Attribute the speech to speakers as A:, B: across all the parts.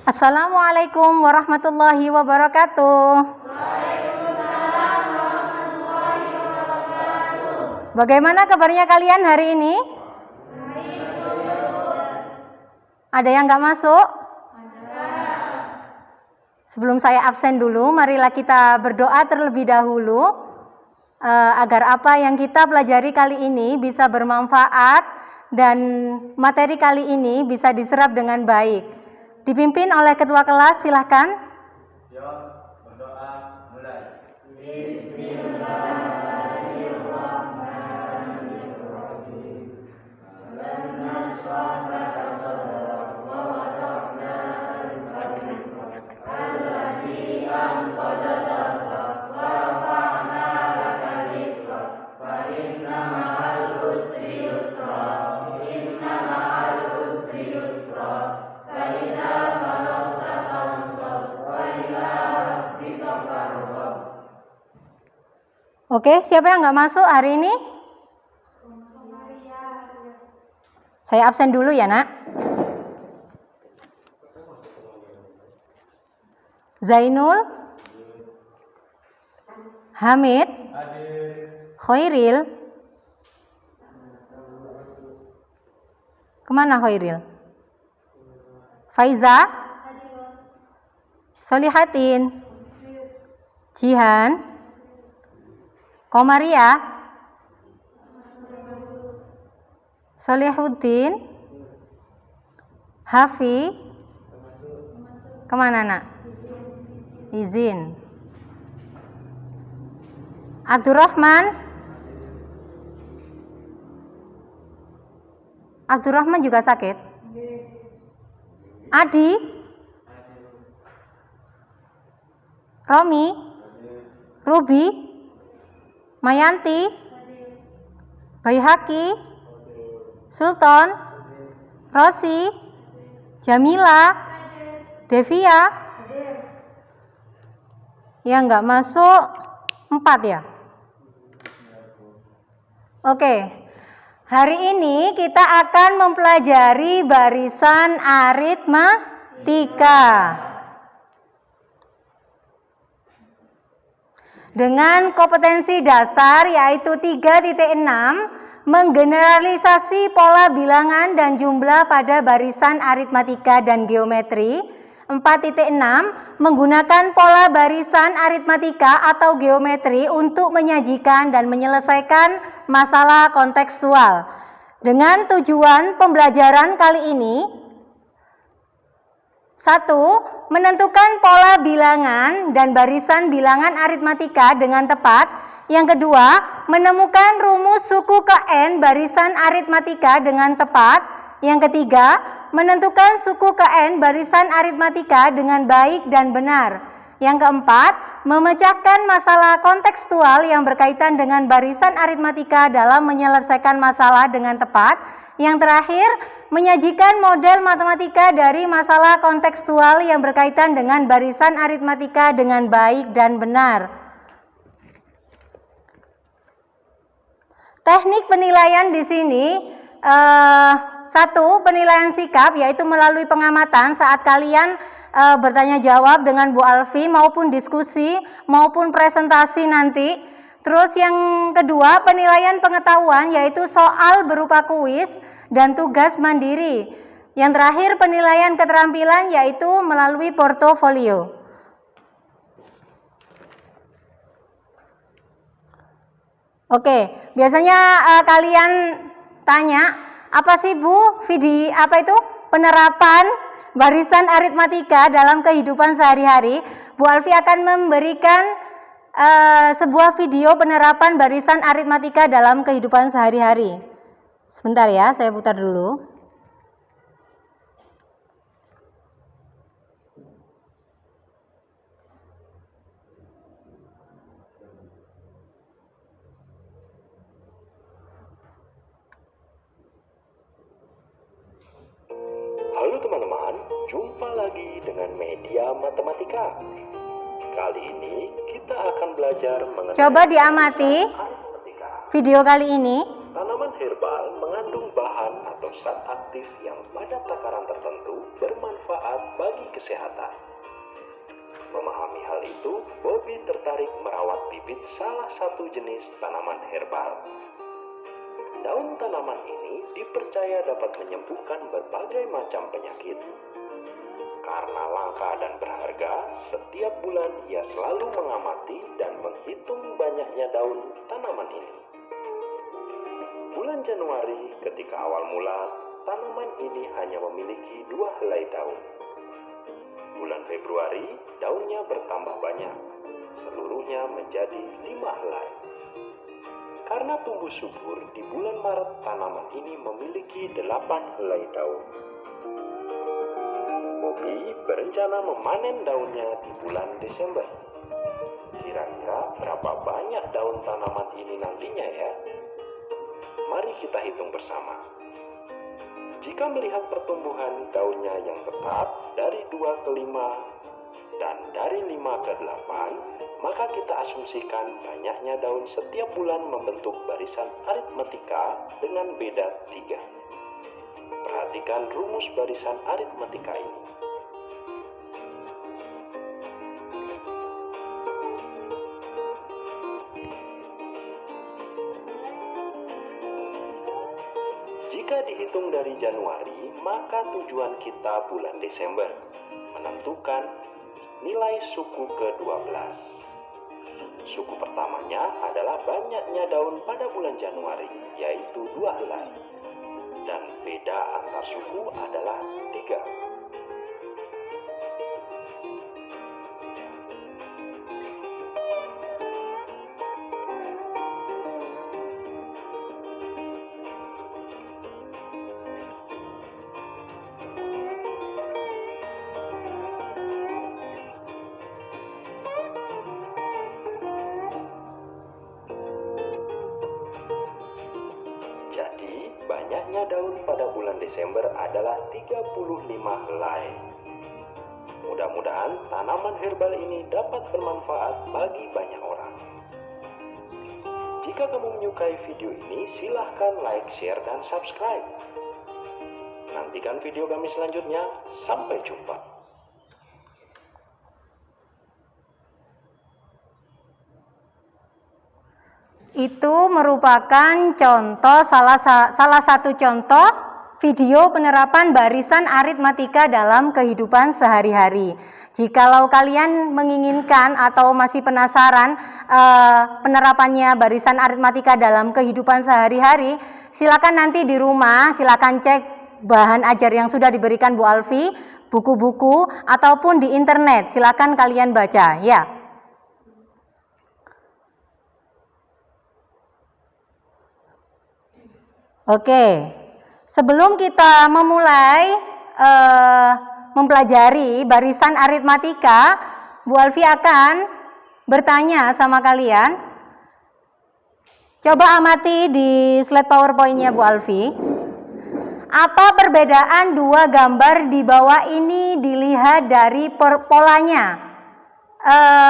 A: Assalamualaikum warahmatullahi wabarakatuh. Bagaimana kabarnya kalian hari ini? Ada yang nggak masuk? Sebelum saya absen dulu, marilah kita berdoa terlebih dahulu agar apa yang kita pelajari kali ini bisa bermanfaat dan materi kali ini bisa diserap dengan baik. Dipimpin oleh ketua kelas, silahkan.
B: Yuk, berdoa mulai.
A: Oke, siapa yang nggak masuk hari ini? Saya absen dulu ya, Nak. Zainul, Hamid, Khairil. Kemana Khairil? Faiza, Solihatin, Jihan, Komaria, Solihuddin, Hafi. Kemana, Nak? Izin. Abdurrahman. Abdurrahman juga sakit. Adi. Romi. Ruby. Mayanti. Baihaki. Sultan. Rosi. Jamila. Devia. Yang nggak masuk 4 ya. Oke, hari ini kita akan mempelajari barisan aritmatika dengan kompetensi dasar yaitu 3.6, menggeneralisasi pola bilangan dan jumlah pada barisan aritmatika dan geometri. 4.6, menggunakan pola barisan aritmatika atau geometri untuk menyajikan dan menyelesaikan masalah kontekstual. Dengan tujuan pembelajaran kali ini: 1. Menentukan pola bilangan dan barisan bilangan aritmatika dengan tepat. Yang kedua, menemukan rumus suku ke n barisan aritmatika dengan tepat. Yang ketiga, menentukan suku ke n barisan aritmatika dengan baik dan benar. Yang keempat, memecahkan masalah kontekstual yang berkaitan dengan barisan aritmatika dalam menyelesaikan masalah dengan tepat. Yang terakhir, menyajikan model matematika dari masalah kontekstual yang berkaitan dengan barisan aritmatika dengan baik dan benar. Teknik penilaian di sini 1. Penilaian sikap, yaitu melalui pengamatan saat kalian bertanya jawab dengan Bu Alfi maupun diskusi maupun presentasi nanti. Terus yang kedua, penilaian pengetahuan, yaitu soal berupa kuis dan tugas mandiri. Yang terakhir, penilaian keterampilan, yaitu melalui portofolio. Oke, biasanya kalian tanya, apa sih Bu, penerapan barisan aritmatika dalam kehidupan sehari-hari? Bu Alfi akan memberikan sebuah video penerapan barisan aritmatika dalam kehidupan sehari-hari. Sebentar ya, saya putar dulu.
C: Halo teman-teman, jumpa lagi dengan Media Matematika. Kali ini kita akan belajar mengenai...
A: Coba diamati video kali ini.
C: Tanaman herbal mengandung bahan atau atau zat aktif yang pada takaran tertentu bermanfaat bagi kesehatan. Memahami hal itu, Bobby tertarik merawat bibit salah satu jenis tanaman herbal. Daun tanaman ini dipercaya dapat menyembuhkan berbagai macam penyakit. Karena langka dan berharga, setiap bulan ia selalu mengamati dan menghitung banyaknya daun tanaman ini. Bulan Januari, ketika awal mula, tanaman ini hanya memiliki 2 helai daun. Bulan Februari, daunnya bertambah banyak, seluruhnya menjadi 5 helai. Karena tumbuh subur, di bulan Maret tanaman ini memiliki 8 helai daun. Bobby berencana memanen daunnya di bulan Desember. Kira-kira berapa banyak daun tanaman ini nantinya ya? Mari kita hitung bersama. Jika melihat pertumbuhan daunnya yang tetap dari 2 ke 5 dan dari 5 ke 8, maka kita asumsikan banyaknya daun setiap bulan membentuk barisan aritmatika dengan beda 3. Perhatikan rumus barisan aritmatika ini. Jika dihitung dari Januari, maka tujuan kita bulan Desember, menentukan nilai suku ke-12. Suku pertamanya adalah banyaknya daun pada bulan Januari, yaitu 2 helai. Dan beda antar suku adalah 3. Jadi, banyaknya daun pada bulan Desember adalah 35 helai. Mudah-mudahan tanaman herbal ini dapat bermanfaat bagi banyak orang. Jika kamu menyukai video ini, silahkan like, share, dan subscribe. Nantikan video kami selanjutnya. Sampai jumpa.
A: Itu merupakan contoh salah satu contoh video penerapan barisan aritmatika dalam kehidupan sehari-hari. Jikalau kalian menginginkan atau masih penasaran penerapannya barisan aritmatika dalam kehidupan sehari-hari, silakan nanti di rumah, silakan cek bahan ajar yang sudah diberikan Bu Alfi, buku-buku ataupun di internet, silakan kalian baca ya. Oke, sebelum kita memulai mempelajari barisan aritmatika, Bu Alfi akan bertanya sama kalian. Coba amati di slide PowerPoint-nya Bu Alfi. Apa perbedaan 2 gambar di bawah ini dilihat dari polanya?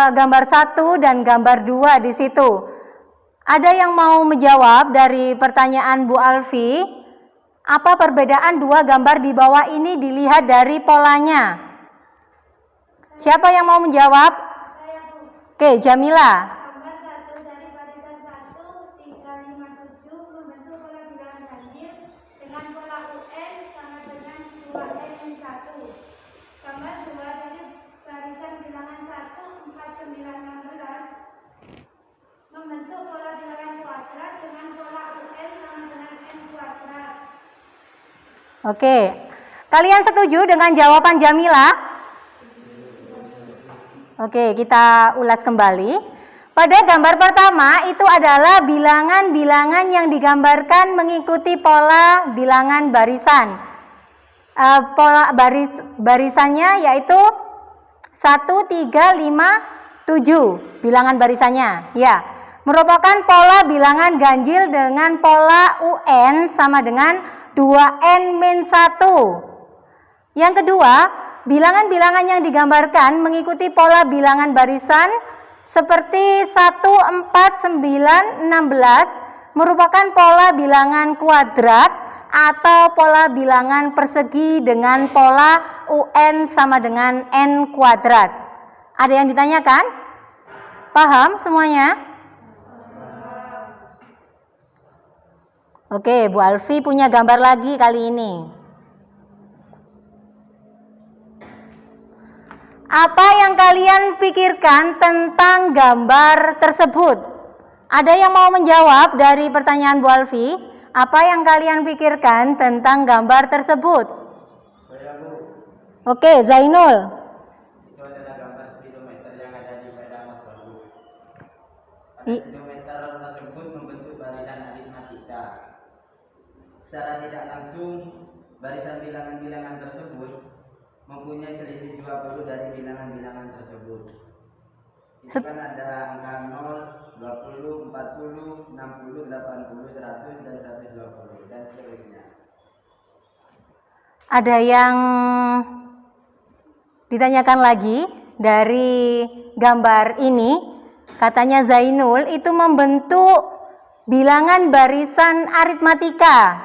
A: Gambar 1 dan gambar 2 di situ. Ada yang mau menjawab dari pertanyaan Bu Alfi? Apa perbedaan 2 gambar di bawah ini dilihat dari polanya? Siapa yang mau menjawab? Oke, Jamila.
D: Gambar 1 dari barisan 1, 357 membentuk pola bilangan ganjil dengan pola UN sama dengan 2N1. Gambar 2 dari barisan bilangan 1, 4916 membentuk pola bilangan kuadrat dengan pola UN sama dengan N kuadrat.
A: Oke, kalian setuju dengan jawaban Jamila? Oke, kita ulas kembali. Pada gambar pertama itu adalah bilangan-bilangan yang digambarkan mengikuti pola bilangan barisan. Barisannya yaitu 1, 3, 5, 7 bilangan barisannya. Ya, merupakan pola bilangan ganjil dengan pola UN sama dengan 2N-1. Yang kedua, bilangan-bilangan yang digambarkan mengikuti pola bilangan barisan seperti 1, 4, 9, 16 merupakan pola bilangan kuadrat atau pola bilangan persegi dengan pola UN sama dengan N kuadrat? Ada yang ditanyakan? Paham semuanya? Oke, Bu Alfi punya gambar lagi kali ini. Apa yang kalian pikirkan tentang gambar tersebut? Ada yang mau menjawab dari pertanyaan Bu Alfi? Apa yang kalian pikirkan tentang gambar tersebut?
B: Saya Bu,
A: Oke, Zainul.
B: itu adalah gambar speedometer yang ada di medan Mas Babu. Pada
A: I-
B: speedometer tersebut membentuk barisan aritmatika. Secara tidak langsung, barisan bilangan-bilangan tersebut mempunyai selisih 20 dari bilangan-bilangan tersebut. Itu kan ada angka 0, 20, 40, 60, 80, 100, dan 120, dan seterusnya.
A: Ada yang ditanyakan lagi dari gambar ini. Katanya Zainul itu membentuk bilangan barisan aritmatika.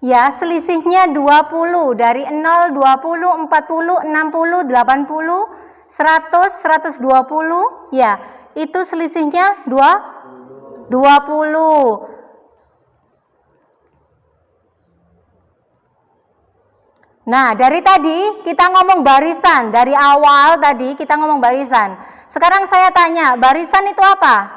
A: Ya, selisihnya 20 dari 0, 20, 40, 60, 80, 100, 120. Ya, itu selisihnya 20. Nah, dari tadi kita ngomong barisan, dari awal tadi kita ngomong barisan. Sekarang saya tanya, barisan itu apa?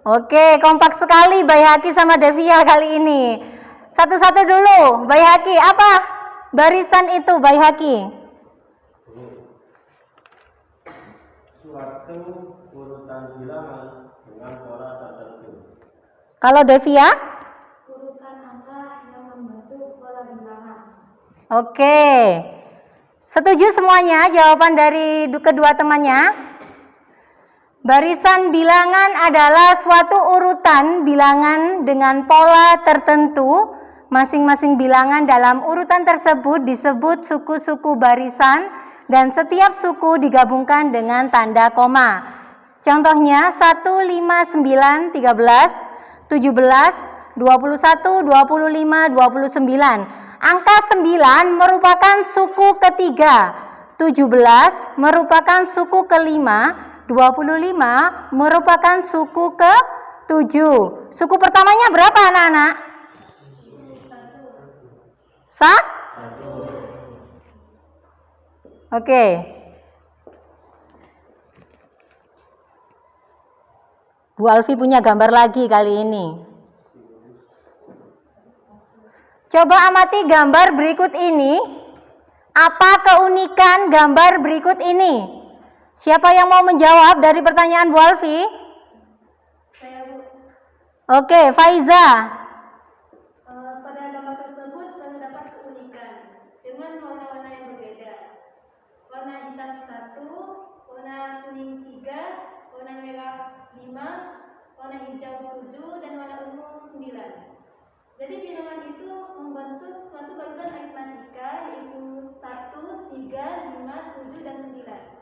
A: Oke, kompak sekali Bayhaki sama Devia kali ini. Satu-satu dulu, Bayhaki, apa barisan itu Bayhaki?
B: Suatu urutan bilangan dengan pola tertentu.
A: Kalau Devia?
D: Urutan angka yang membentuk pola bilangan.
A: Oke. Setuju semuanya jawaban dari kedua temannya? Barisan bilangan adalah suatu urutan bilangan dengan pola tertentu. Masing-masing bilangan dalam urutan tersebut disebut suku-suku barisan dan setiap suku digabungkan dengan tanda koma. Contohnya 1, 5, 9, 13, 17, 21, 25, 29. Angka 9 merupakan suku ketiga, 17 merupakan suku kelima, 25 merupakan suku ke-7. Suku pertamanya berapa anak-anak? Oke. Bu Alfi punya gambar lagi kali ini. Coba amati gambar berikut ini. Apa keunikan gambar berikut ini? Siapa yang mau menjawab dari pertanyaan Bu Alfi?
D: Saya Bu.
A: Oke, Faiza.
D: Pada gambar tersebut terdapat keunikan dengan warna-warna yang berbeda. Warna hitam 1, warna kuning 3, warna merah 5, warna hijau 7, dan warna ungu 9. Jadi bilangan itu membentuk suatu barisan aritmatika yaitu 1, 3, 5, 7, dan 9.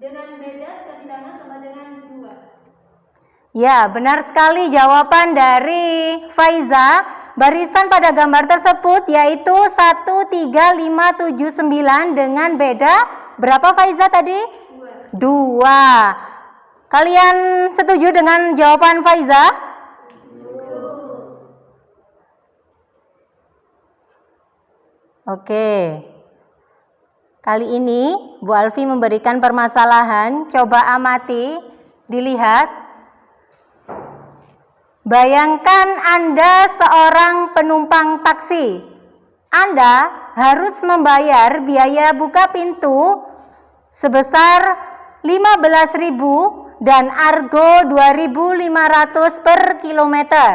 D: Dengan beda setiap bilangan sama dengan 2.
A: Ya, benar sekali jawaban dari Faiza. Barisan pada gambar tersebut yaitu 1, 3, 5, 7, 9 dengan beda berapa Faiza tadi? 2. Kalian setuju dengan jawaban Faiza? Oke. Kali ini Bu Alfi memberikan permasalahan, coba amati, dilihat. Bayangkan Anda seorang penumpang taksi. Anda harus membayar biaya buka pintu sebesar 15.000 dan argo 2.500 per kilometer.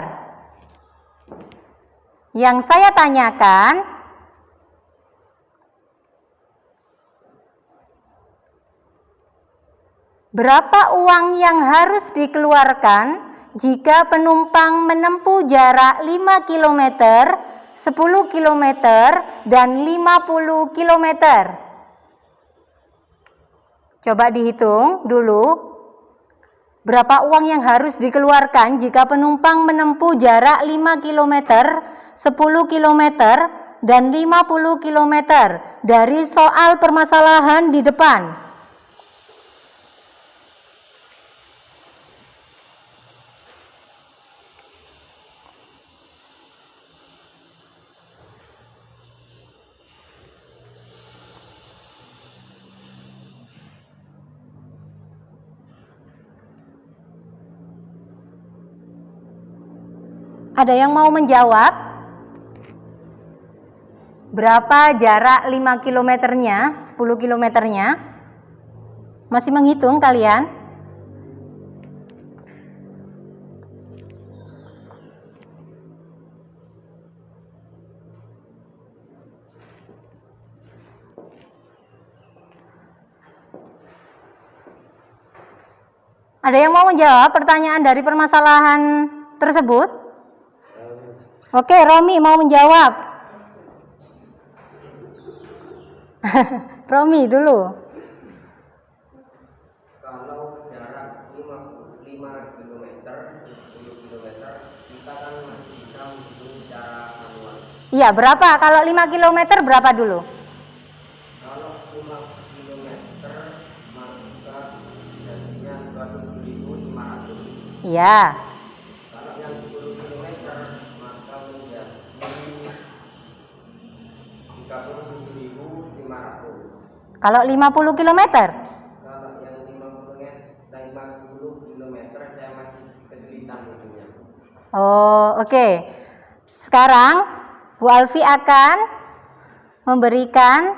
A: Yang saya tanyakan, berapa uang yang harus dikeluarkan jika penumpang menempuh jarak 5 km, 10 km, dan 50 km? Coba dihitung dulu. Berapa uang yang harus dikeluarkan jika penumpang menempuh jarak 5 km, 10 km, dan 50 km dari soal permasalahan di depan? Ada yang mau menjawab? Berapa jarak 5 kilometernya, 10 kilometernya? Masih menghitung kalian? Ada yang mau menjawab pertanyaan dari permasalahan tersebut? Oke, Romi mau menjawab. Romi dulu.
E: Kalau jarak 5 km, 10 km, kita kan masih bisa menghitung secara manual.
A: Iya, berapa? Kalau 5 km berapa dulu?
E: Kalau 5 km, maka jadinya 27.500.
A: Iya.
E: Kalau yang 10 km, maka menjadi 37.500.
A: Kalau 50 km?
E: Kalau yang 50 km saya masih kesulitan hitungnya.
A: Oh, oke. Sekarang Bu Alfi akan memberikan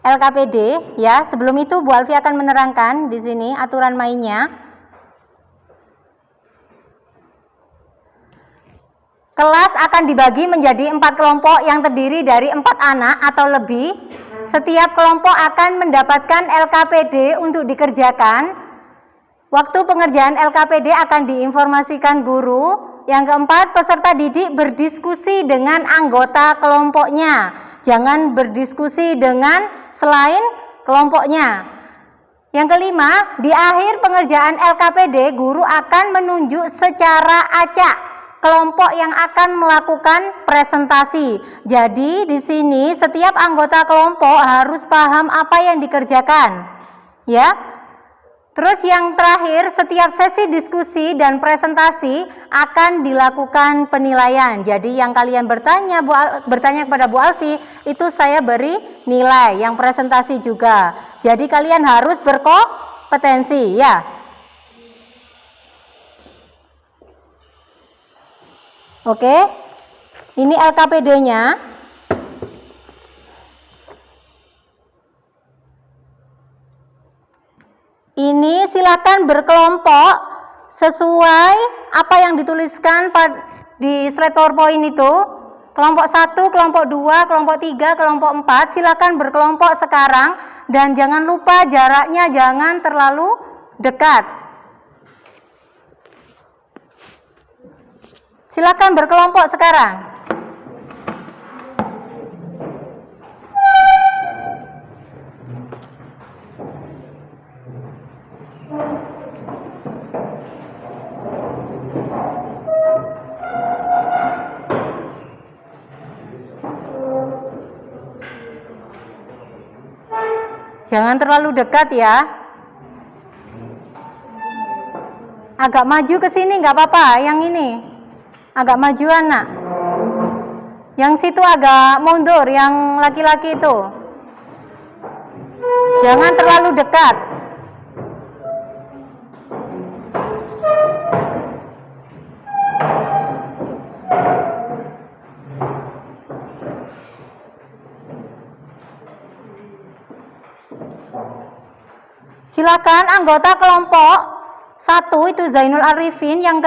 A: LKPD ya. Sebelum itu Bu Alfi akan menerangkan di sini aturan mainnya. Kelas akan dibagi menjadi 4 kelompok yang terdiri dari 4 anak atau lebih. Setiap kelompok akan mendapatkan LKPD untuk dikerjakan. Waktu pengerjaan LKPD akan diinformasikan guru. Yang keempat, peserta didik berdiskusi dengan anggota kelompoknya. Jangan berdiskusi dengan selain kelompoknya. Yang kelima, di akhir pengerjaan LKPD, guru akan menunjuk secara acak kelompok yang akan melakukan presentasi. Jadi di sini setiap anggota kelompok harus paham apa yang dikerjakan. Ya. Terus yang terakhir, setiap sesi diskusi dan presentasi akan dilakukan penilaian. Jadi yang kalian bertanya kepada Bu Alfi, itu saya beri nilai, yang presentasi juga. Jadi kalian harus berkompetensi, ya. Oke, ini LKPD-nya. Ini silakan berkelompok sesuai apa yang dituliskan di slide PowerPoint itu. Kelompok 1, kelompok 2, kelompok 3, kelompok 4. Silakan berkelompok sekarang dan jangan lupa jaraknya jangan terlalu dekat. Silakan berkelompok sekarang. Jangan terlalu dekat ya. Agak maju ke sini nggak apa-apa, yang ini. Agak majuan nak. Yang situ agak mundur, yang laki-laki itu. Jangan terlalu dekat. Silakan anggota kelompok 1 itu Zainul Arifin, yang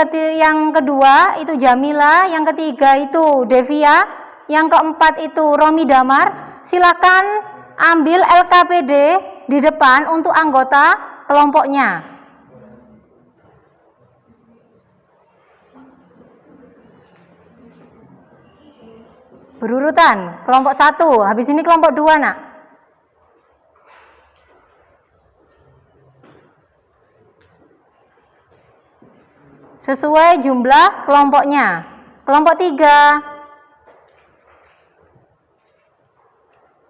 A: kedua itu Jamila, yang ketiga itu Devia, yang keempat itu Romi Damar. Silakan ambil LKPD di depan untuk anggota kelompoknya. Berurutan, kelompok 1, habis ini kelompok 2 nak. sesuai jumlah kelompoknya. Kelompok 3,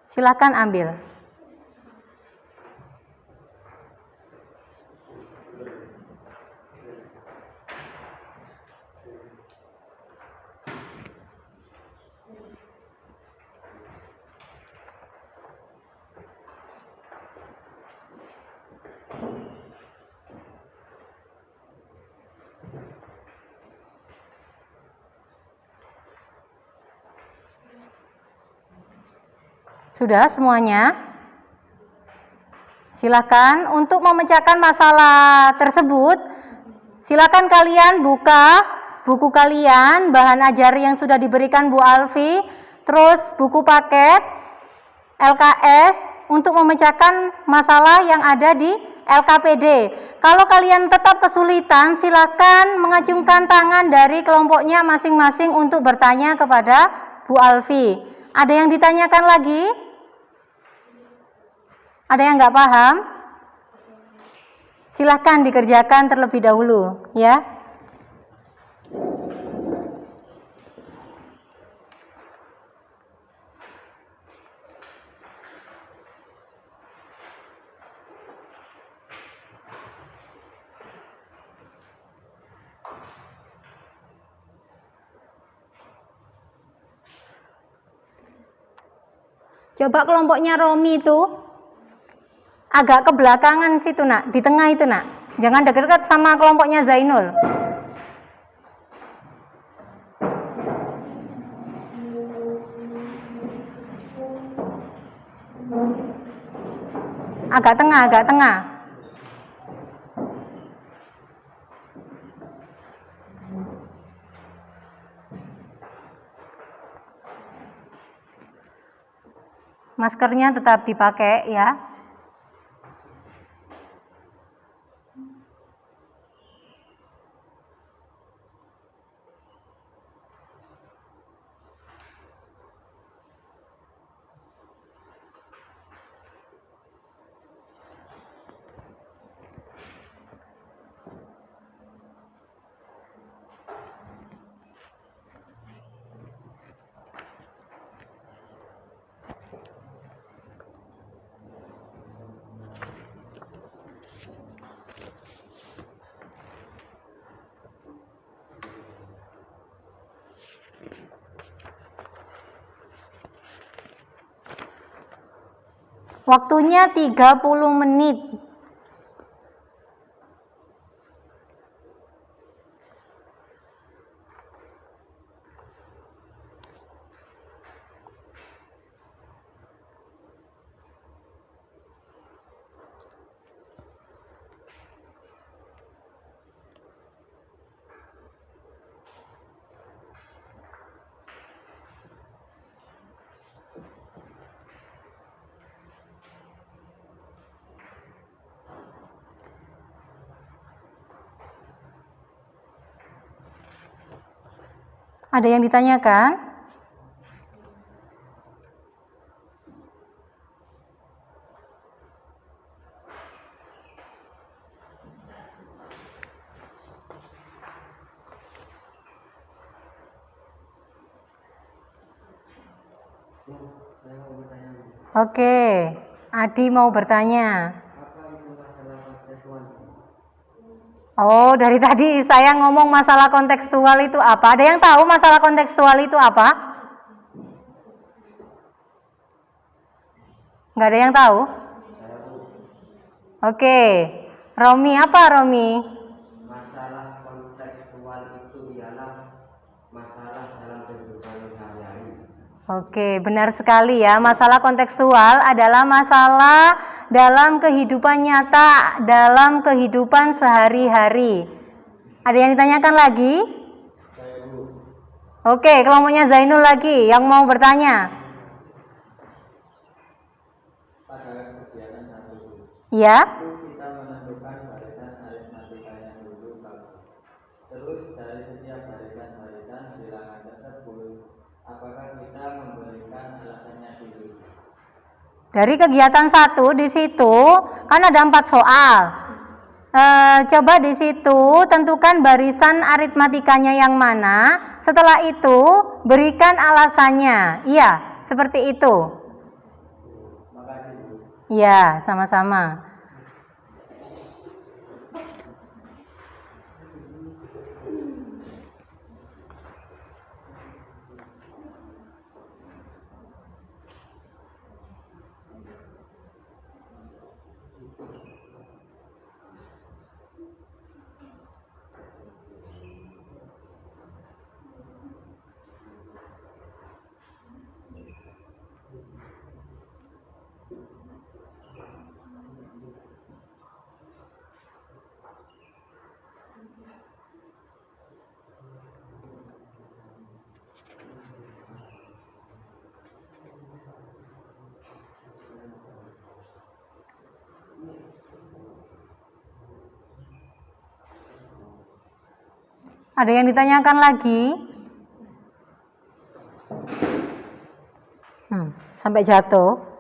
A: silakan ambil. Sudah semuanya? Silakan untuk memecahkan masalah tersebut. Silakan kalian buka buku kalian, bahan ajar yang sudah diberikan Bu Alfi, terus buku paket LKS untuk memecahkan masalah yang ada di LKPD. Kalau kalian tetap kesulitan, silakan mengacungkan tangan dari kelompoknya masing-masing untuk bertanya kepada Bu Alfi. Ada yang ditanyakan lagi? Ada yang nggak paham? Silahkan dikerjakan terlebih dahulu, ya. Coba kelompoknya Romi itu agak ke belakangan situ nak, di tengah itu nak. Jangan dekat-dekat sama kelompoknya Zainul. Agak tengah, agak tengah. Maskernya tetap dipakai ya. Waktunya 30 menit. Ada yang ditanyakan? Oke, Adi mau bertanya. Oh, dari tadi saya ngomong masalah kontekstual itu apa? Ada yang tahu masalah kontekstual itu apa? Nggak ada yang tahu? Oke, Romi apa Romi?
E: Masalah kontekstual itu ialah masalah dalam kehidupan sehari-hari.
A: Oke, benar sekali ya. Masalah kontekstual adalah masalah dalam kehidupan nyata, dalam kehidupan sehari-hari. Ada yang ditanyakan lagi? Oke, kelompoknya Zainul lagi yang mau bertanya.
B: Pada kegiatan satu
A: Ya?
B: kita menentukan barisan aritmatikanya dulu, terus dari setiap barisan-barisan bilangan tersebut, apakah kita memberikan alasannya dulu?
A: Dari kegiatan 1 di situ kan ada 4 soal. Coba di situ tentukan barisan aritmatikanya yang mana. Setelah itu berikan alasannya. Iya, seperti itu.
B: Makasih, Bu.
A: Iya, sama-sama. Ada yang ditanyakan lagi? Sampai jatuh.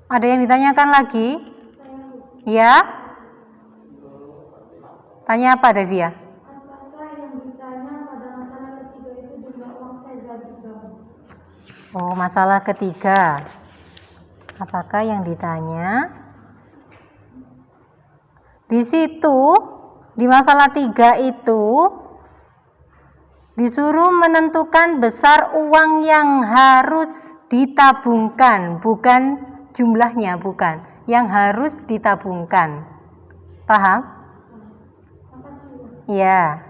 A: Ada yang ditanyakan lagi? Ya? Tanya apa, Devia?
D: Apakah yang ditanya pada masalah ketiga itu jumlah uang seza di bank?
A: Oh, masalah ketiga. Apakah yang ditanya? Di situ, di masalah 3 itu, disuruh menentukan besar uang yang harus ditabungkan, bukan jumlahnya, bukan. Yang harus ditabungkan. Paham? Iya.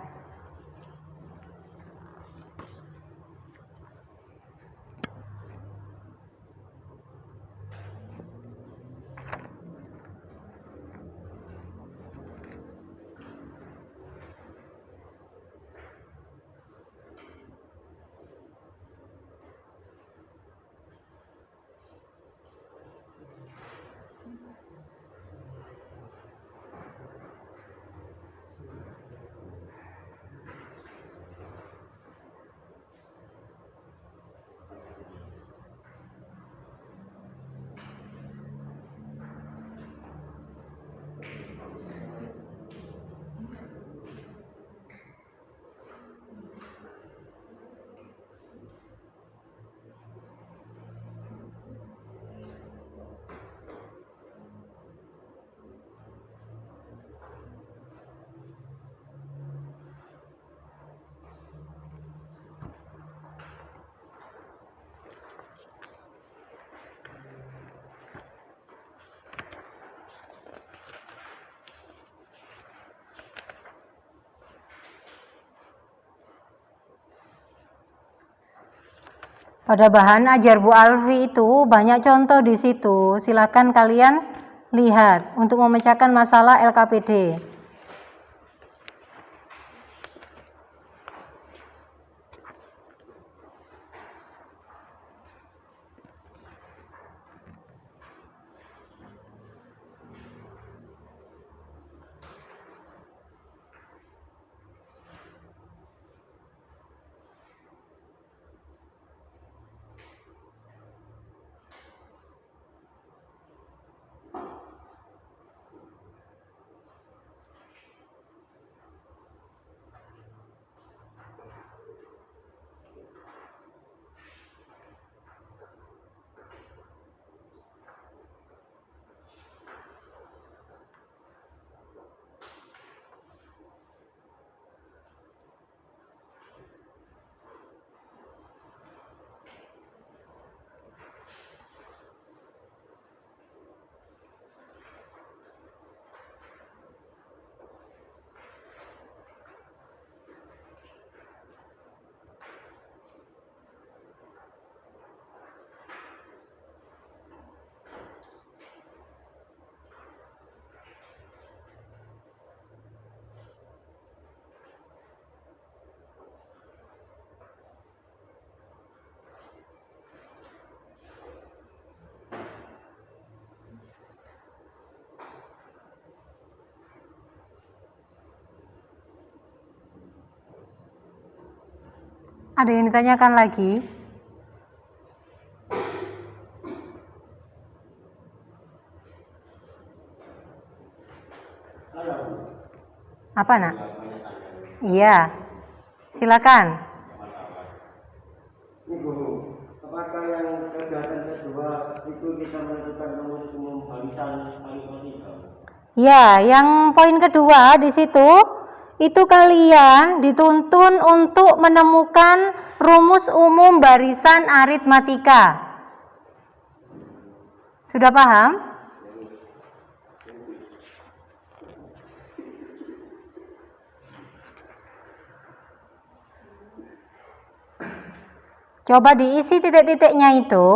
A: Pada bahan ajar Bu Alfi itu banyak contoh di situ. Silakan kalian lihat untuk memecahkan masalah LKPD. Ada yang ditanyakan lagi? Apa nak? Iya, silakan.
F: Ibu, apakah yang kegiatan kedua itu kita menentukan rumus umum barisan aritmatika?
A: Ya, yang poin kedua di situ itu kalian dituntun untuk menemukan rumus umum barisan aritmatika. Sudah paham? Coba diisi titik-titiknya itu.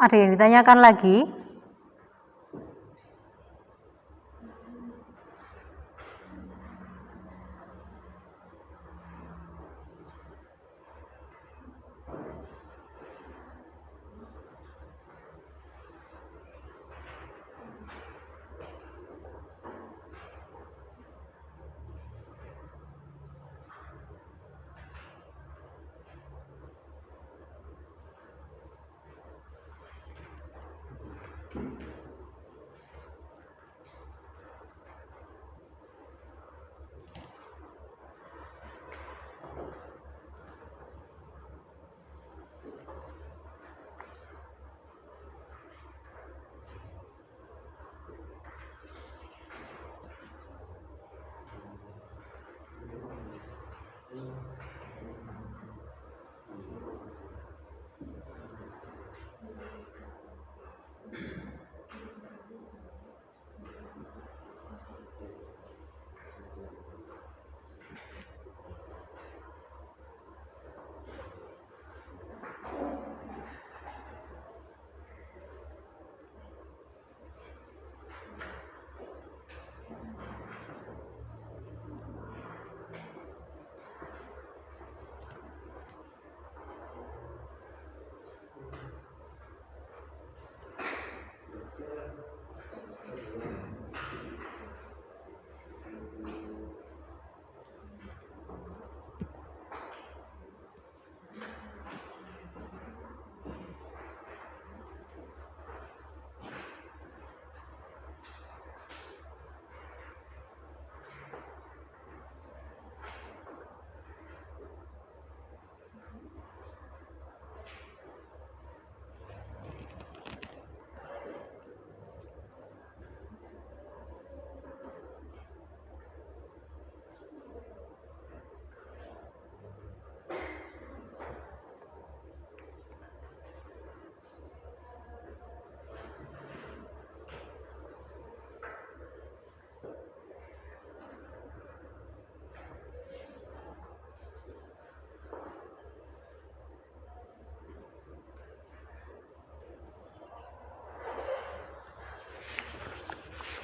A: Ada yang ditanyakan lagi?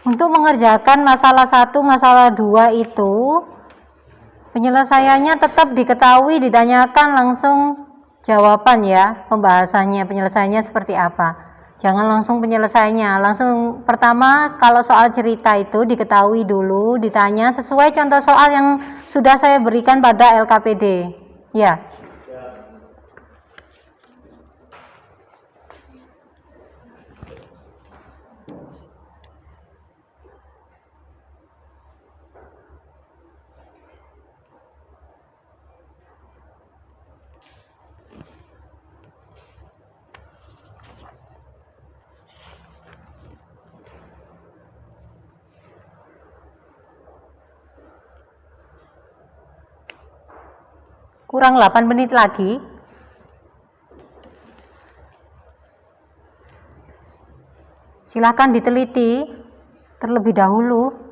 A: Untuk mengerjakan masalah 1, masalah 2 itu penyelesaiannya tetap diketahui, ditanyakan langsung jawaban ya, pembahasannya, penyelesaiannya seperti apa. Jangan langsung penyelesaiannya, langsung pertama kalau soal cerita itu diketahui dulu, ditanya sesuai contoh soal yang sudah saya berikan pada LKPD. Ya. Kurang 8 menit lagi. Silakan diteliti terlebih dahulu.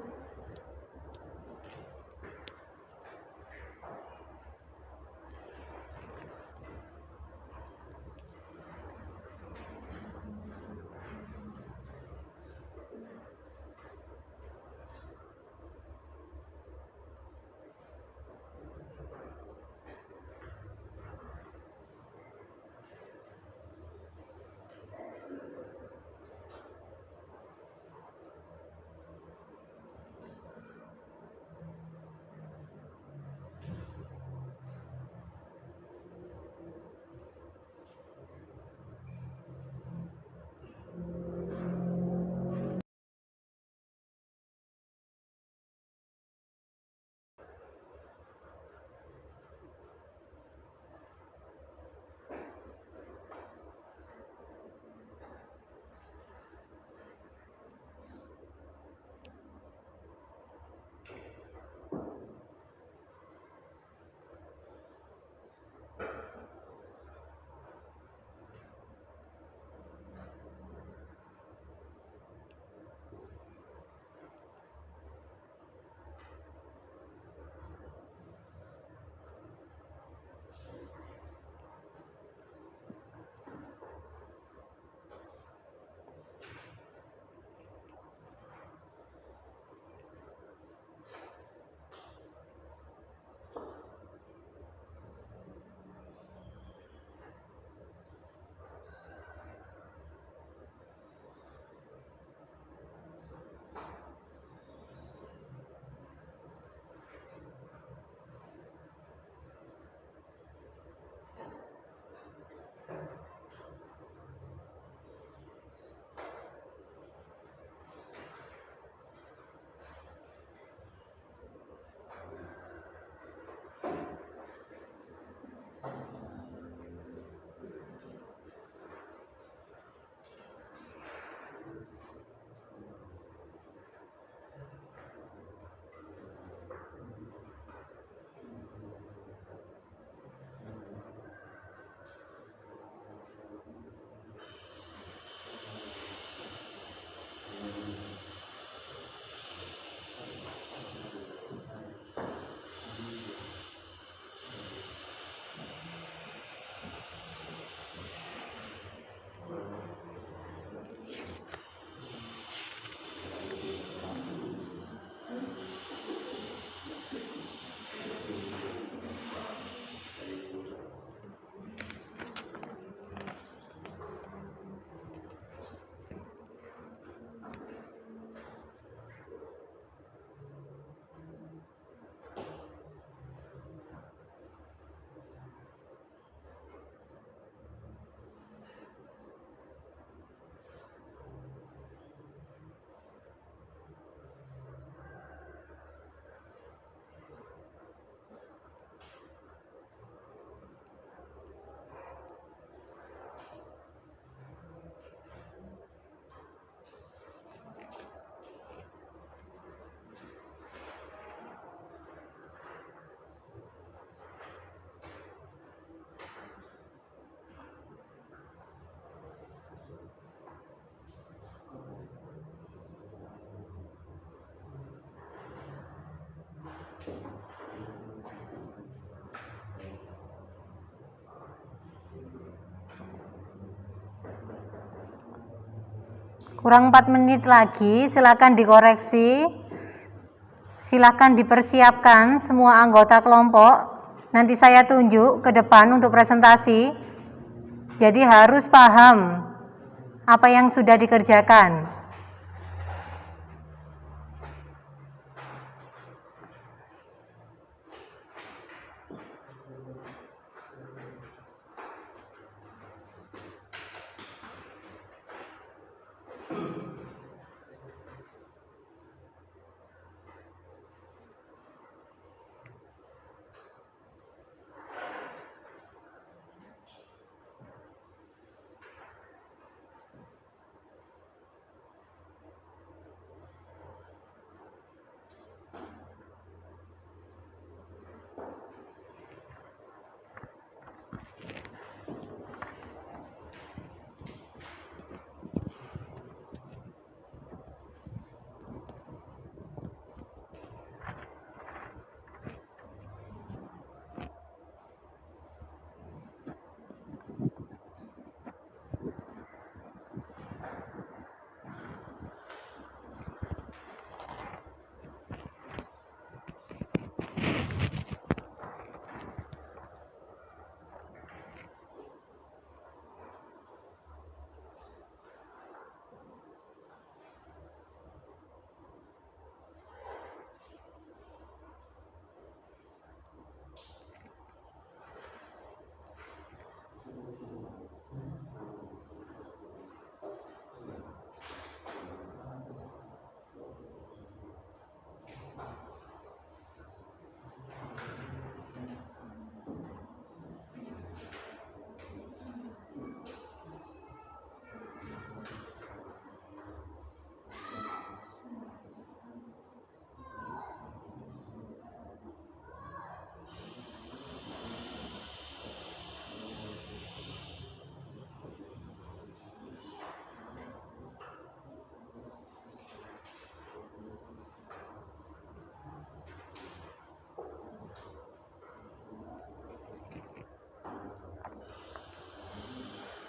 A: Kurang 4 menit lagi, silakan dikoreksi. Silakan dipersiapkan semua anggota kelompok. Nanti saya tunjuk ke depan untuk presentasi. Jadi harus paham apa yang sudah dikerjakan.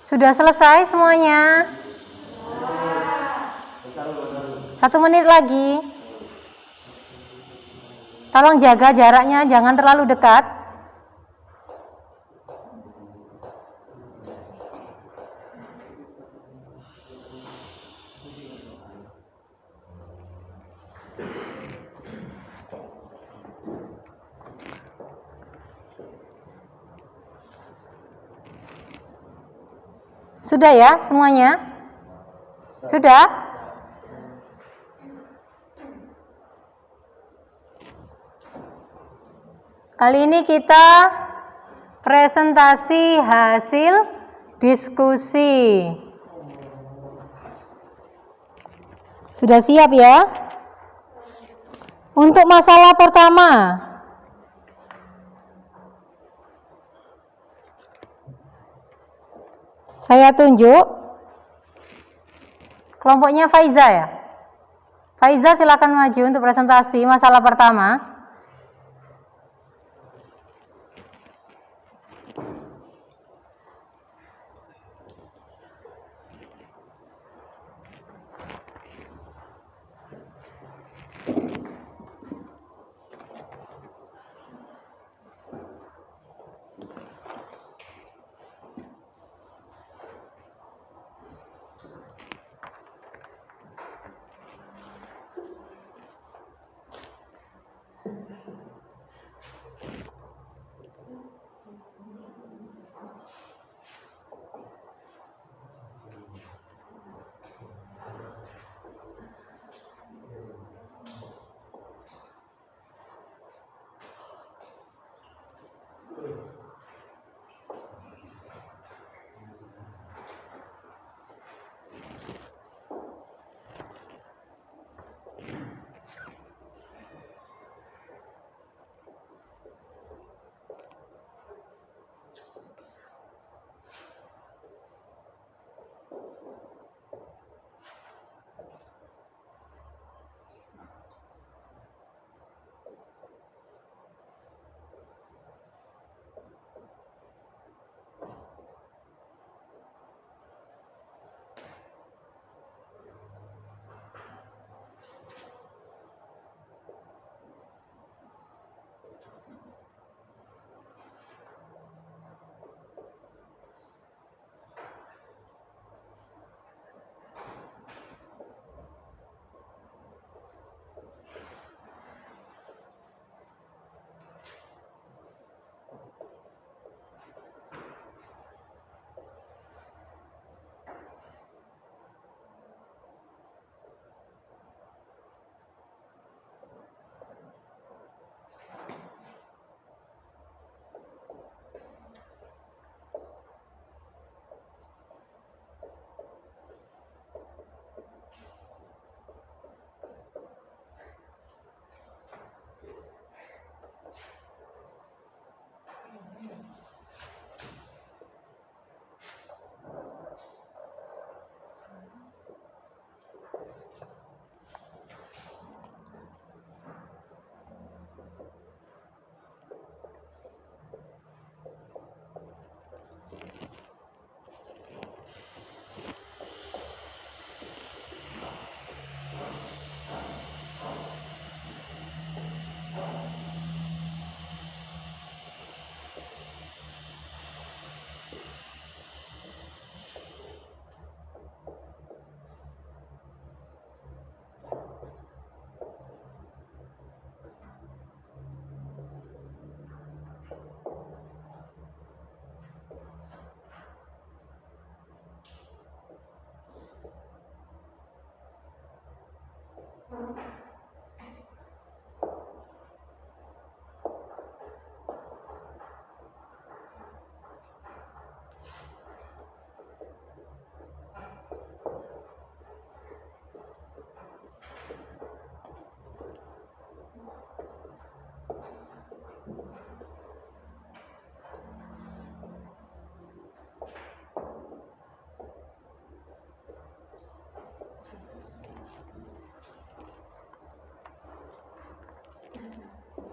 A: Sudah selesai semuanya? 1 menit lagi. Tolong jaga jaraknya, jangan terlalu dekat. Sudah ya semuanya? Sudah? Kali ini kita presentasi hasil diskusi. Sudah siap ya? Untuk masalah pertama, saya tunjuk kelompoknya Faiza ya. Faiza silakan maju untuk presentasi masalah pertama.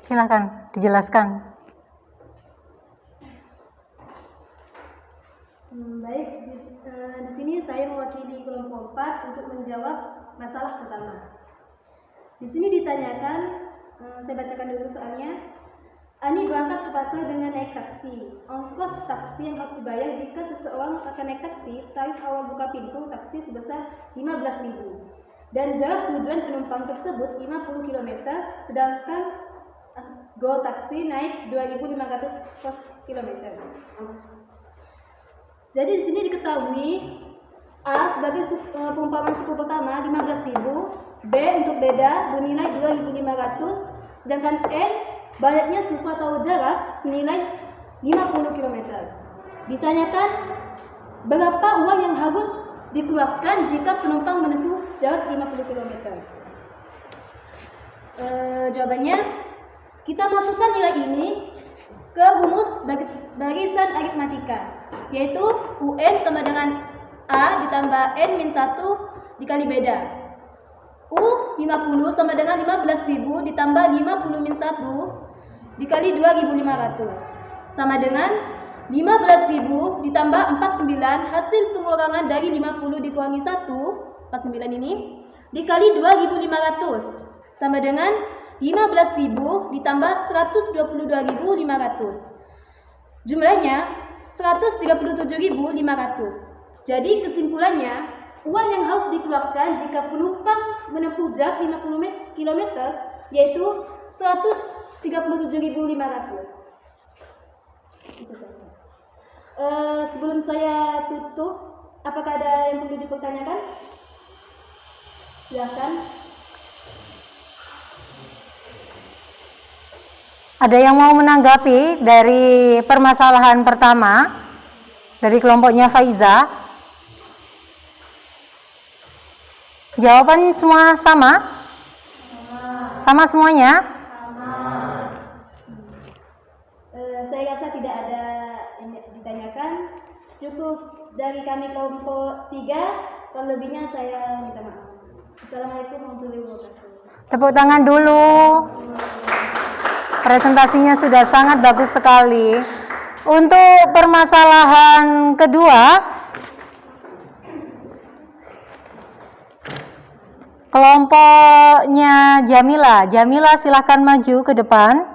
A: Silakan dijelaskan.
G: Baik, di sini saya mewakili kelompok 4 untuk menjawab masalah pertama. Di sini ditanyakan, saya bacakan dulu soalnya. Ani berangkat ke pasar dengan naik taksi. Ongkos taksi yang harus dibayar jika seseorang akan naik taksi, tarif awal buka pintu taksi sebesar 15.000. Dan jarak tujuan penumpang tersebut 50 km, sedangkan go taksi naik 2.500 per kilometer. Jadi di sini diketahui A sebagai perumpamaan suku pertama 15.000, B untuk beda bernilai 2.500, sedangkan N banyaknya suku atau jarak senilai 50 km. Ditanyakan berapa uang yang harus dikeluarkan jika penumpang menempuh jarak 50 km. Jawabannya, kita masukkan nilai ini ke rumus barisan aritmatika, yaitu UN sama dengan A ditambah N-1 dikali beda. U 50 sama dengan 15.000 ditambah 50-1 dikali 2.500 sama dengan 15.000 ditambah 49 hasil pengurangan dari 50 dikurangi 1, 49 ini, dikali 2.500 sama dengan 15.000 ditambah 122.500. Jumlahnya 137.500. Jadi kesimpulannya, uang yang harus dikeluarkan jika penumpang menempuh jarak 50 km yaitu 137.500. Itu saja. Sebelum saya tutup, apakah ada yang perlu dipertanyakan? Silakan.
A: Ada yang mau menanggapi dari permasalahan pertama dari kelompoknya Faiza? Jawaban semua sama? Sama semuanya?
G: Saya rasa tidak ada yang ditanyakan. Cukup dari kami kelompok 3. Kalau lebihnya saya minta maaf. Assalamualaikum warahmatullahi wabarakatuh.
A: Tepuk tangan dulu. Presentasinya sudah sangat bagus sekali. Untuk permasalahan kedua, kelompoknya Jamila. Jamila silahkan maju ke depan.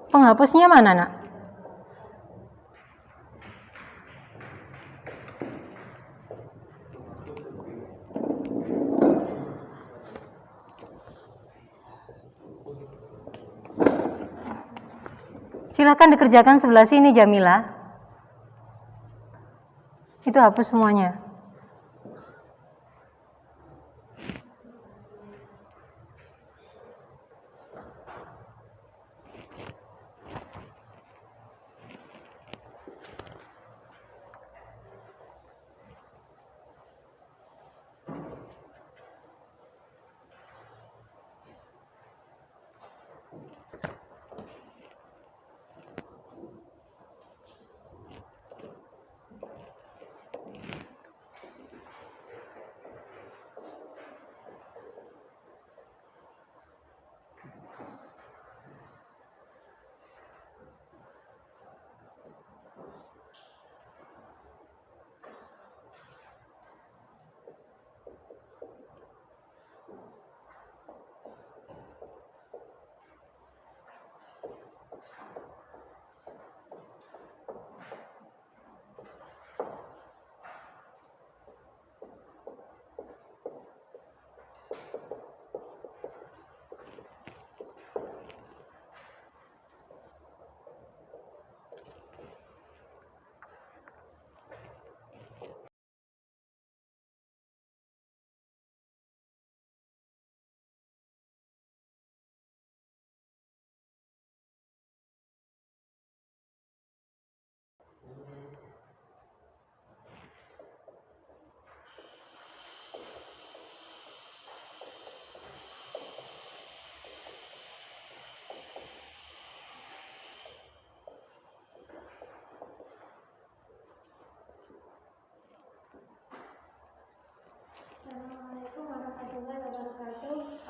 A: Penghapusnya mana, Nak? Silakan dikerjakan sebelah sini, Jamila. Itu hapus semuanya.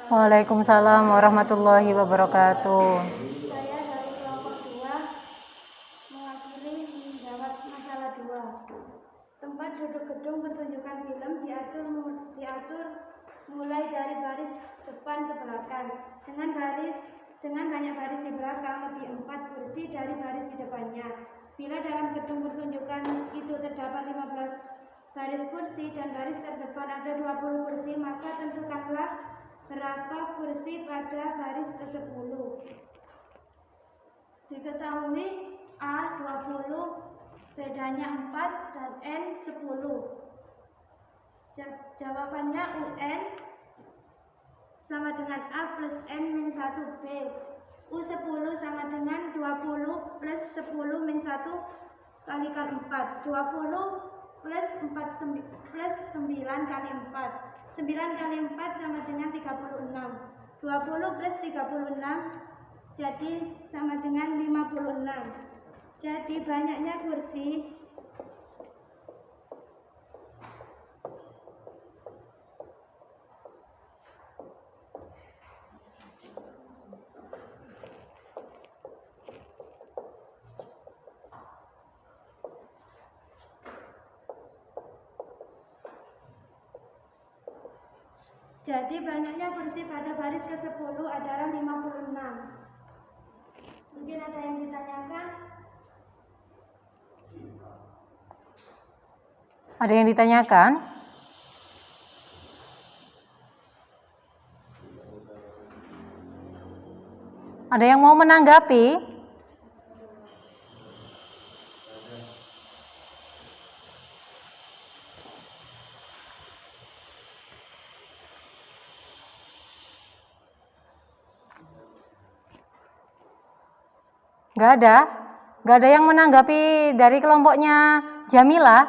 A: Waalaikumsalam warahmatullahi wabarakatuh.
D: Saya dari kelompok 2 mewakili menjawab masalah 2. Tempat duduk gedung pertunjukan film diatur mulai dari baris depan ke belakang dengan banyak baris di belakang lebih 4 kursi dari baris di depannya. Bila dalam gedung pertunjukan itu terdapat 15 baris kursi dan baris terdepan ada 20 kursi, maka tentukanlah berapa kursi pada baris ke-10. Diketahui A 20, bedanya 4 dan N 10. Jawabannya UN sama dengan A plus N min 1B. U10 sama dengan 20 plus 10 min 1 kalikan 4. 20 plus 9 kali 4. 9 kali 4 sama dengan 36. 20 plus 36 jadi sama dengan 56. Jadi banyaknya kursi pada baris ke-10 adalah 56. Mungkin ada yang ditanyakan?
A: Ada yang ditanyakan? Ada yang mau menanggapi? Gak ada yang menanggapi dari kelompoknya Jamila?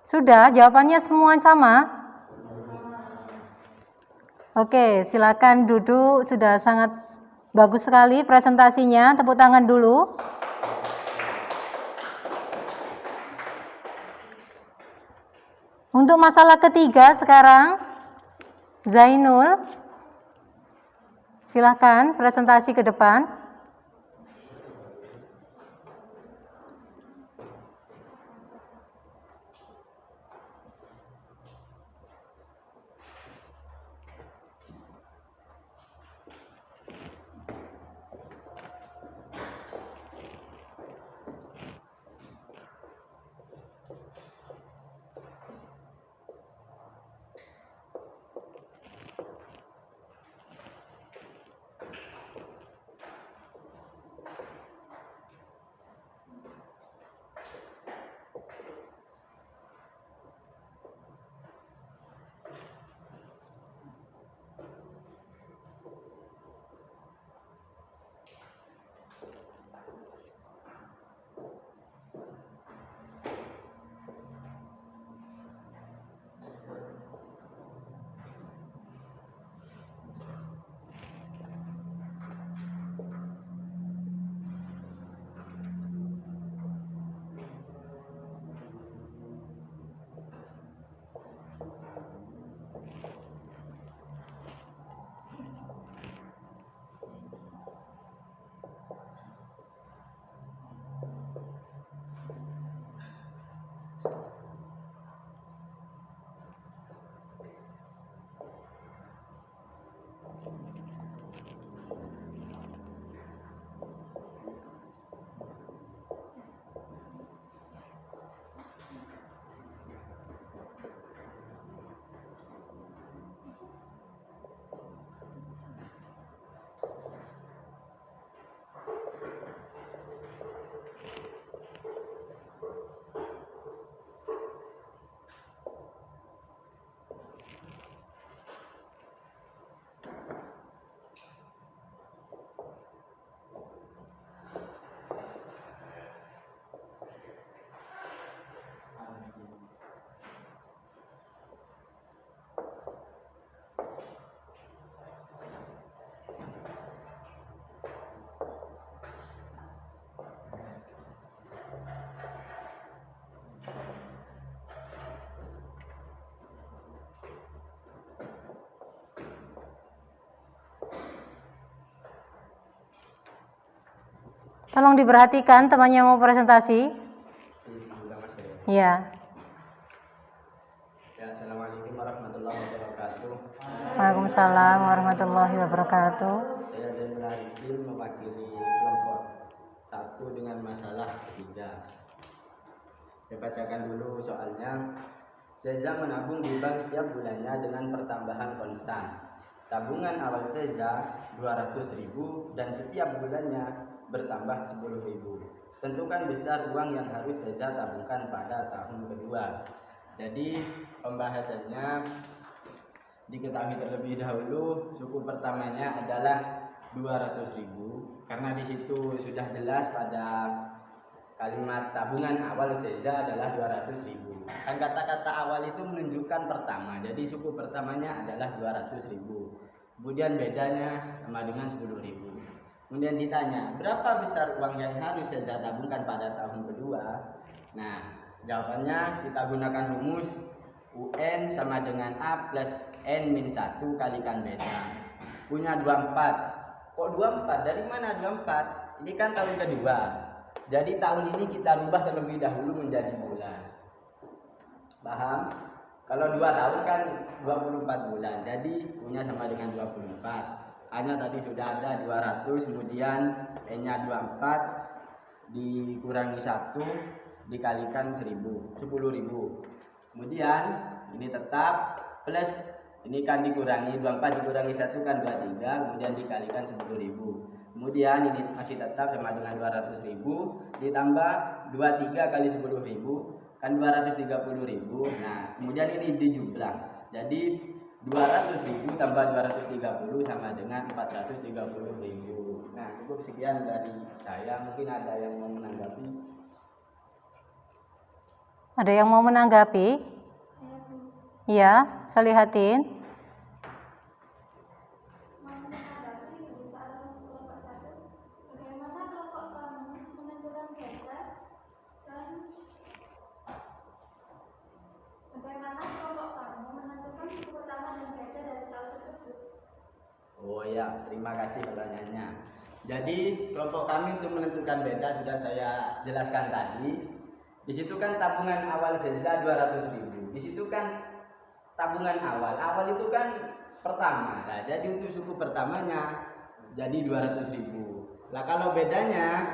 A: Sudah, jawabannya semua sama? Oke, silakan duduk, sudah sangat bagus sekali presentasinya, tepuk tangan dulu. Untuk masalah ketiga sekarang, Zainul, silakan presentasi ke depan. Tolong diperhatikan temannya mau presentasi. Ya.
B: Ya, Assalamualaikum warahmatullahi wabarakatuh.
A: Waalaikumsalam warahmatullahi wabarakatuh.
B: Saya Zainul Arifin mewakili kelompok 1 dengan masalah 3. Saya bacakan dulu soalnya. Seza menabung di bank setiap bulannya dengan pertambahan konstan. Tabungan awal Seza 200.000 dan setiap bulannya bertambah 10.000. Tentukan besar uang yang harus Seza tabungkan pada tahun kedua. Jadi pembahasannya diketahui terlebih dahulu, suku pertamanya adalah 200.000 karena di situ sudah jelas pada kalimat tabungan awal Seza adalah 200.000. Kan kata-kata awal itu menunjukkan pertama, jadi suku pertamanya adalah 200.000. Kemudian bedanya sama dengan 10.000. Kemudian ditanya, berapa besar uang yang harus Seza tabungkan pada tahun kedua? Nah, jawabannya kita gunakan rumus UN sama dengan A plus N min 1 kalikan beda. Punya 24. Kok 24? Dari mana 24? Ini kan tahun kedua. Jadi tahun ini kita rubah terlebih dahulu menjadi bulan. Paham? Kalau 2 tahun kan 24 bulan. Jadi punya sama dengan 24. A-nya tadi sudah ada 200, kemudian N-nya 24 dikurangi 1 dikalikan 10.000. Kemudian ini tetap plus ini kan dikurangi 24 dikurangi 1 kan 23, kemudian dikalikan 10.000. Kemudian ini masih tetap sama dengan 200.000 ditambah 23 kali 10.000 kan 230.000. Nah, kemudian ini dijumlah. Jadi 200.000 tambah 230 sama dengan 430.000. Nah, cukup sekian dari saya. Mungkin ada yang mau menanggapi?
A: Ada yang mau menanggapi? Ya, saya lihatin.
D: Bagaimana kelompok kamu menentukan beda dan bagaimana kelompok kamu menentukan suku pertama dan beda dari soal tersebut?
B: Oh ya, terima kasih pertanyaannya. Jadi kelompok kami untuk menentukan beda sudah saya jelaskan tadi. Di situ kan tabungan awal Seza 200.000. Di situ kan tabungan awal. Awal itu kan pertama. Nah, jadi untuk suku pertamanya jadi 200.000. Nah, kalau bedanya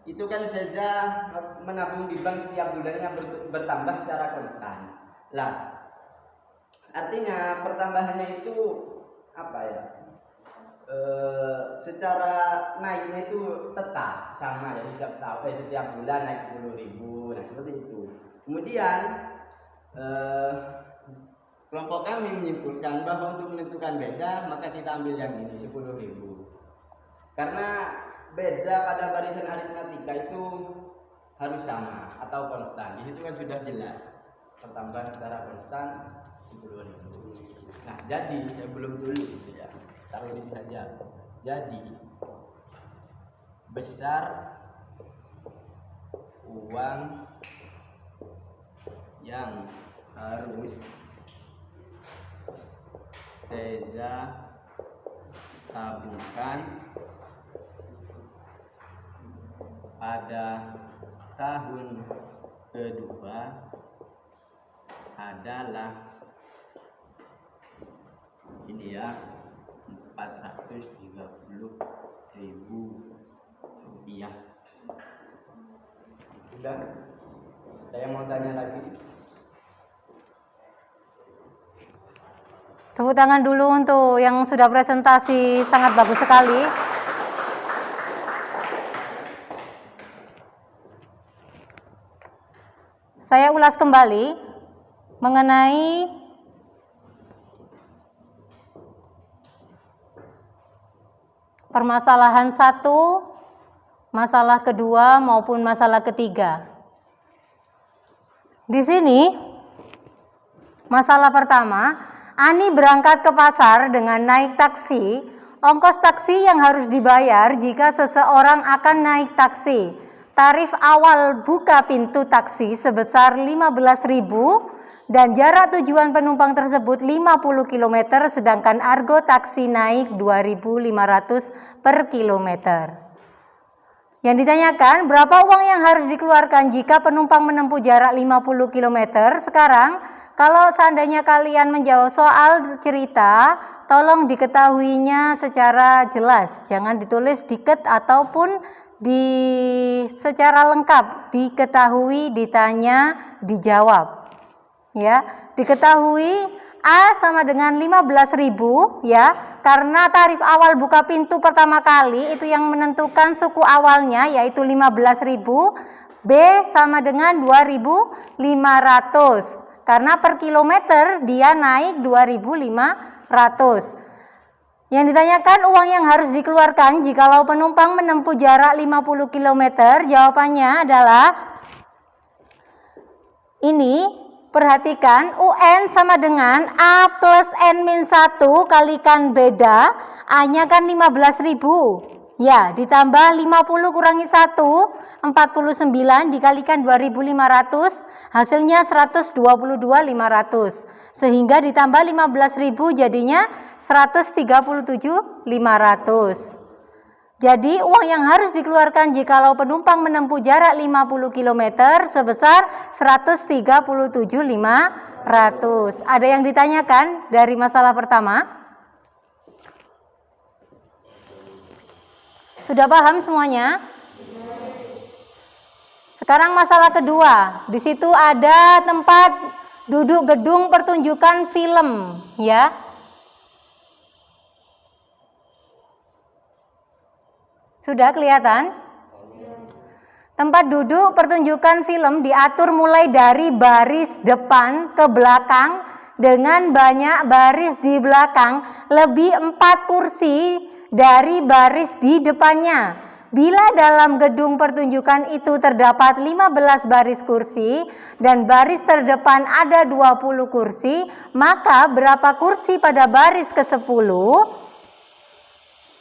B: itu kan Seza menabung di bank setiap bulannya bertambah secara konstan. Lah, artinya pertambahannya itu apa ya? Secara naiknya itu tetap sama, jadi setiap bulan naik 10.000. Nah, seperti itu. Kemudian kelompok kami menyimpulkan bahwa untuk menentukan beda maka kita ambil yang ini 10.000. Karena beda pada barisan aritmatika itu harus sama atau konstan. Di situ kan sudah jelas pertambahan secara konstan 10.000. Nah, jadi saya belum tulis itu ya. Taruh ini saja. Jadi besar uang yang harus Seza tabungkan pada tahun kedua adalah ini ya, 430.000 rupiah. Sudah? Ada yang mau tanya lagi?
A: Tepuk tangan dulu untuk yang sudah presentasi, sangat bagus sekali. Saya ulas kembali mengenai permasalahan 1, masalah kedua maupun masalah ketiga. Di sini masalah pertama, Ani berangkat ke pasar dengan naik taksi. Ongkos taksi yang harus dibayar jika seseorang akan naik taksi. Tarif awal buka pintu taksi sebesar 15.000 dan jarak tujuan penumpang tersebut 50 km, sedangkan argo taksi naik 2.500 per kilometer. Yang ditanyakan, berapa uang yang harus dikeluarkan jika penumpang menempuh jarak 50 km? Sekarang, kalau seandainya kalian menjawab soal cerita, tolong diketahuinya secara jelas. Jangan ditulis diket ataupun secara lengkap. Diketahui, ditanya, dijawab. Ya, diketahui A sama dengan 15.000 ya, karena tarif awal buka pintu pertama kali itu yang menentukan suku awalnya yaitu 15.000. B sama dengan 2.500 karena per kilometer dia naik 2.500. Yang ditanyakan uang yang harus dikeluarkan jikalau penumpang menempuh jarak 50 km, jawabannya adalah ini. Perhatikan, UN sama dengan A plus N-1 kalikan beda, A-nya kan 15.000. Ya, ditambah 50 kurangi 1, 49 dikalikan 2.500, hasilnya 122.500. Sehingga ditambah 15.000 jadinya 137.500. Jadi uang yang harus dikeluarkan jikalau penumpang menempuh jarak 50 km sebesar 137.500. Ada yang ditanyakan dari masalah pertama? Sudah paham semuanya? Sekarang masalah kedua. Di situ ada tempat duduk gedung pertunjukan film, ya. Sudah kelihatan? Tempat duduk pertunjukan film diatur mulai dari baris depan ke belakang dengan banyak baris di belakang, lebih 4 kursi dari baris di depannya. Bila dalam gedung pertunjukan itu terdapat 15 baris kursi dan baris terdepan ada 20 kursi, maka berapa kursi pada baris ke-10?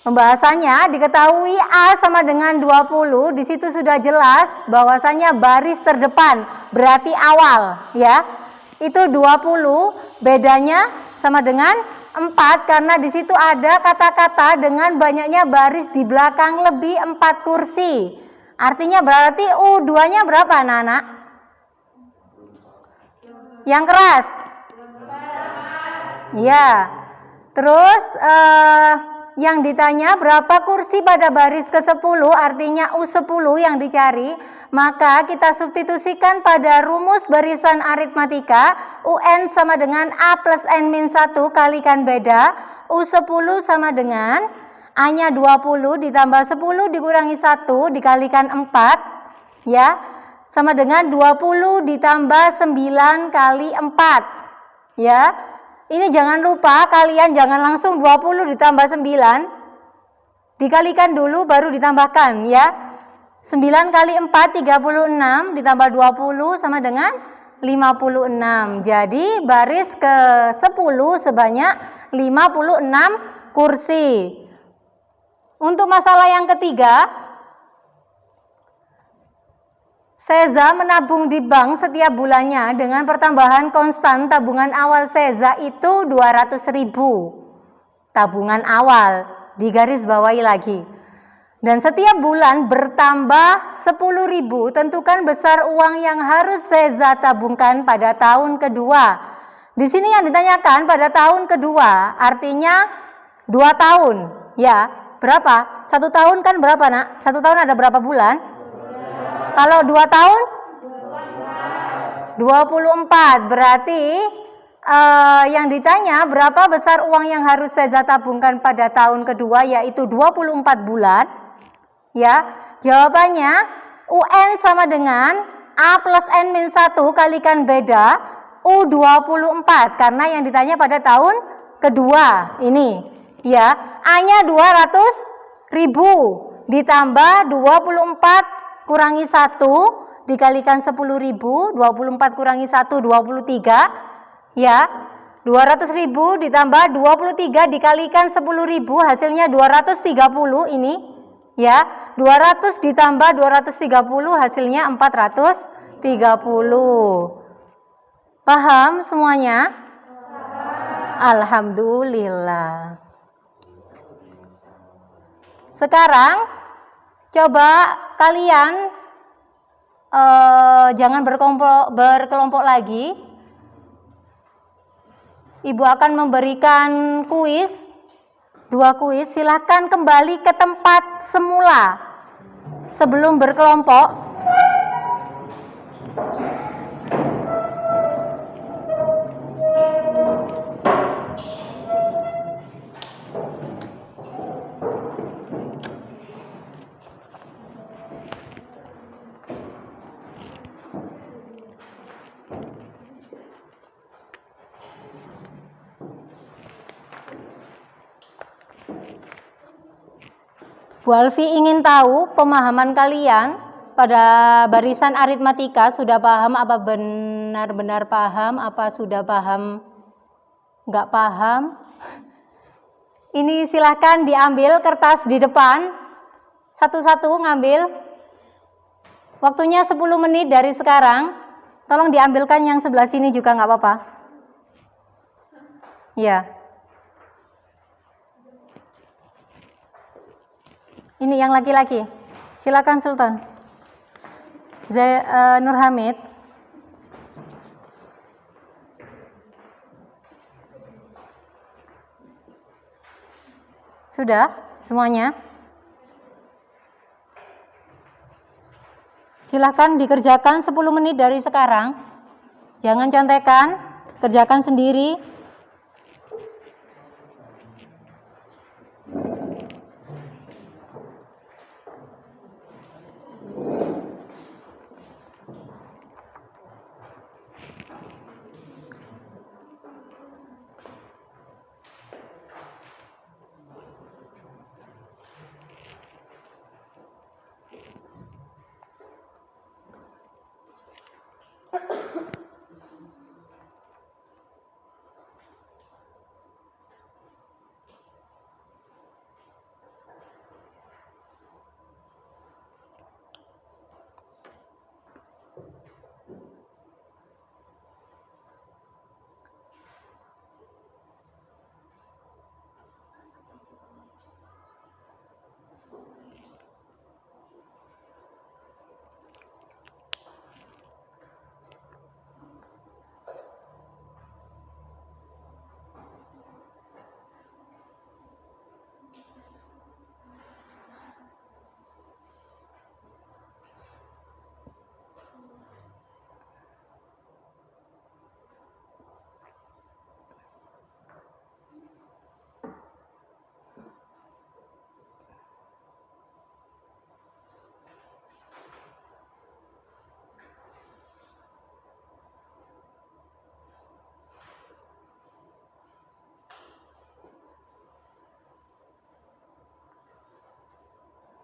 A: Pembahasannya diketahui A sama dengan 20, di situ sudah jelas bahwasanya baris terdepan berarti awal, ya. Itu 20, bedanya sama dengan 4 karena di situ ada kata-kata dengan banyaknya baris di belakang lebih 4 kursi. Artinya berarti U2-nya berapa anak-anak? Yang keras? Ya. Terus yang ditanya berapa kursi pada baris ke-10, artinya U10 yang dicari, maka kita substitusikan pada rumus barisan aritmatika, UN sama dengan A plus N-1 kalikan beda, U10 sama dengan A-nya 20 ditambah 10 dikurangi 1 dikalikan 4, ya, sama dengan 20 ditambah 9 kali 4, ya. Ini jangan lupa, kalian jangan langsung 20 ditambah 9. Dikalikan dulu baru ditambahkan, ya. 9 kali 4, 36, ditambah 20 sama dengan 56. Jadi baris ke-10 sebanyak 56 kursi. Untuk masalah yang ketiga, Seza menabung di bank setiap bulannya dengan pertambahan konstan tabungan awal Seza itu 200.000. Tabungan awal, digaris bawahi lagi. Dan setiap bulan bertambah 10.000, tentukan besar uang yang harus Seza tabungkan pada tahun kedua. Di sini yang ditanyakan pada tahun kedua, artinya 2 tahun. Ya, berapa? 1 tahun kan berapa, Nak? 1 tahun ada berapa bulan? Kalau 2 tahun? 24. Berarti yang ditanya berapa besar uang yang harus Seza tabungkan pada tahun kedua, yaitu 24 bulan. Ya, jawabannya UN sama dengan A plus N-1 kalikan beda U24 karena yang ditanya pada tahun kedua ini. Ya, A-nya 200.000 ditambah 24 kurangi 1 dikalikan 10.000, 24 kurangi 1 23, ya. 200.000 ditambah 23 dikalikan 10.000 hasilnya 230 ini, ya. 200 ditambah 230 hasilnya 430. Paham semuanya? Alhamdulillah. Sekarang coba kalian jangan berkelompok lagi. Ibu akan memberikan kuis, 2 kuis. Silahkan kembali ke tempat semula sebelum berkelompok. Bu Alfi ingin tahu pemahaman kalian pada barisan aritmatika. Sudah paham apa benar-benar paham, apa sudah paham nggak paham? Ini silahkan diambil kertas di depan, satu-satu ngambil. Waktunya 10 menit dari sekarang. Tolong diambilkan yang sebelah sini juga nggak apa-apa. Ya. Ini yang laki-laki. Silakan Sultan. Nur Hamid. Sudah semuanya? Silakan dikerjakan 10 menit dari sekarang. Jangan contekan, kerjakan sendiri.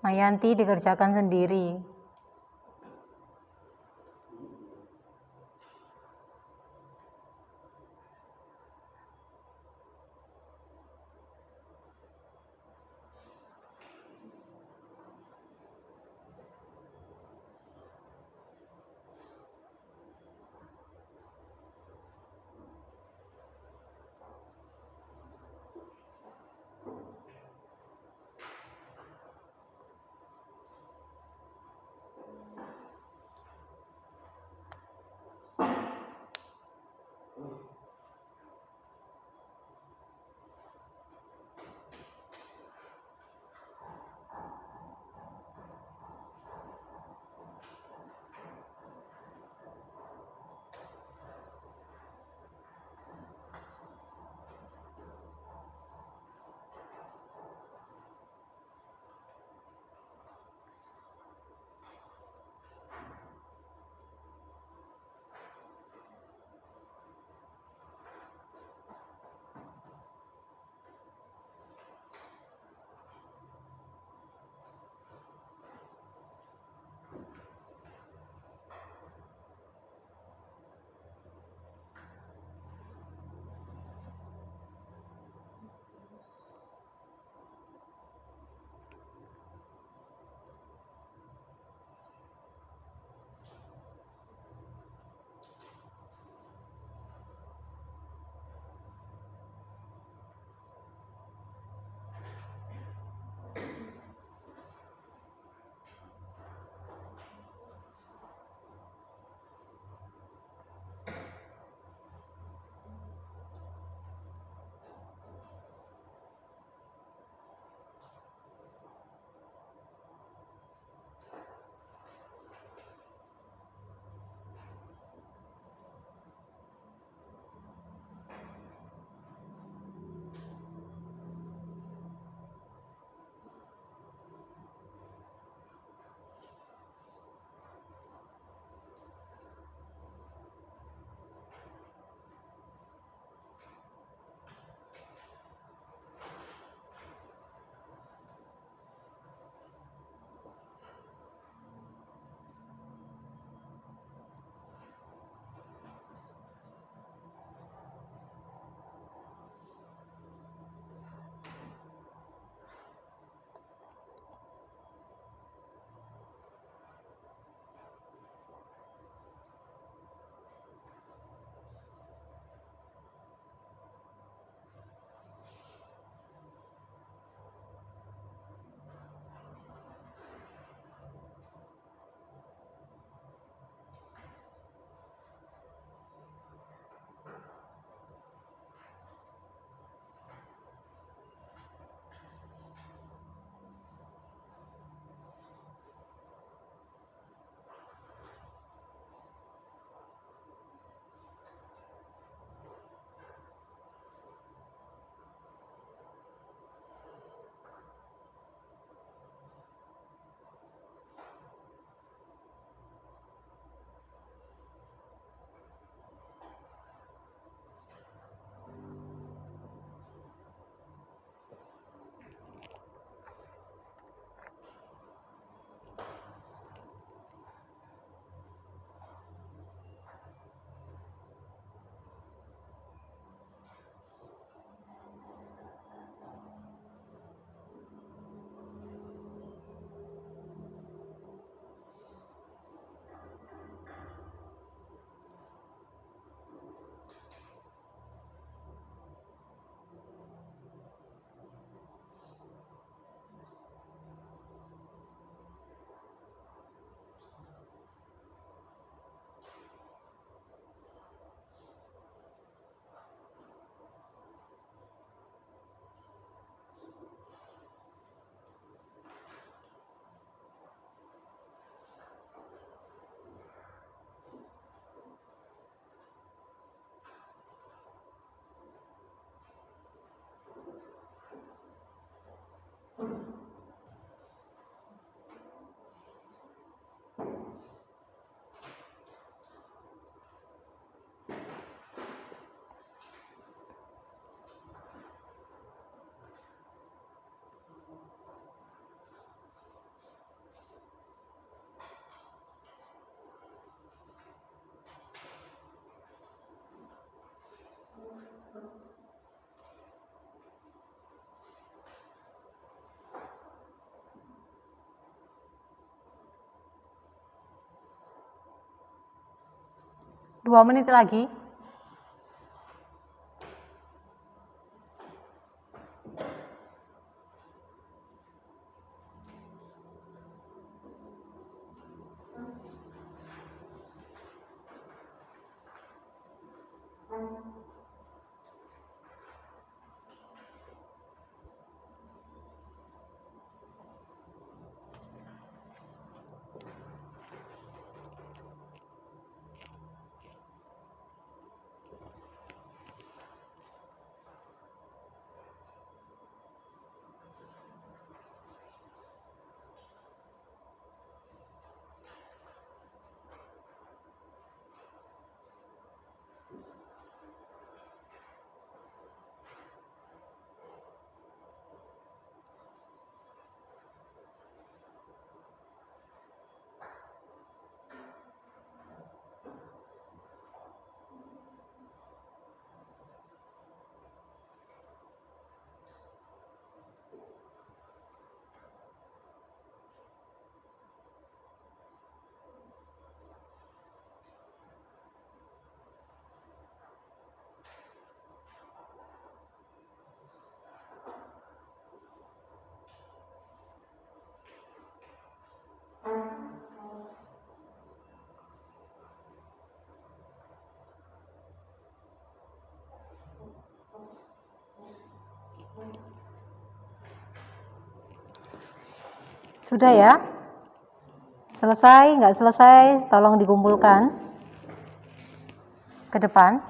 A: Mayanti dikerjakan sendiri. 2 menit lagi. Sudah ya? Selesai? Nggak selesai? Tolong dikumpulkan ke depan.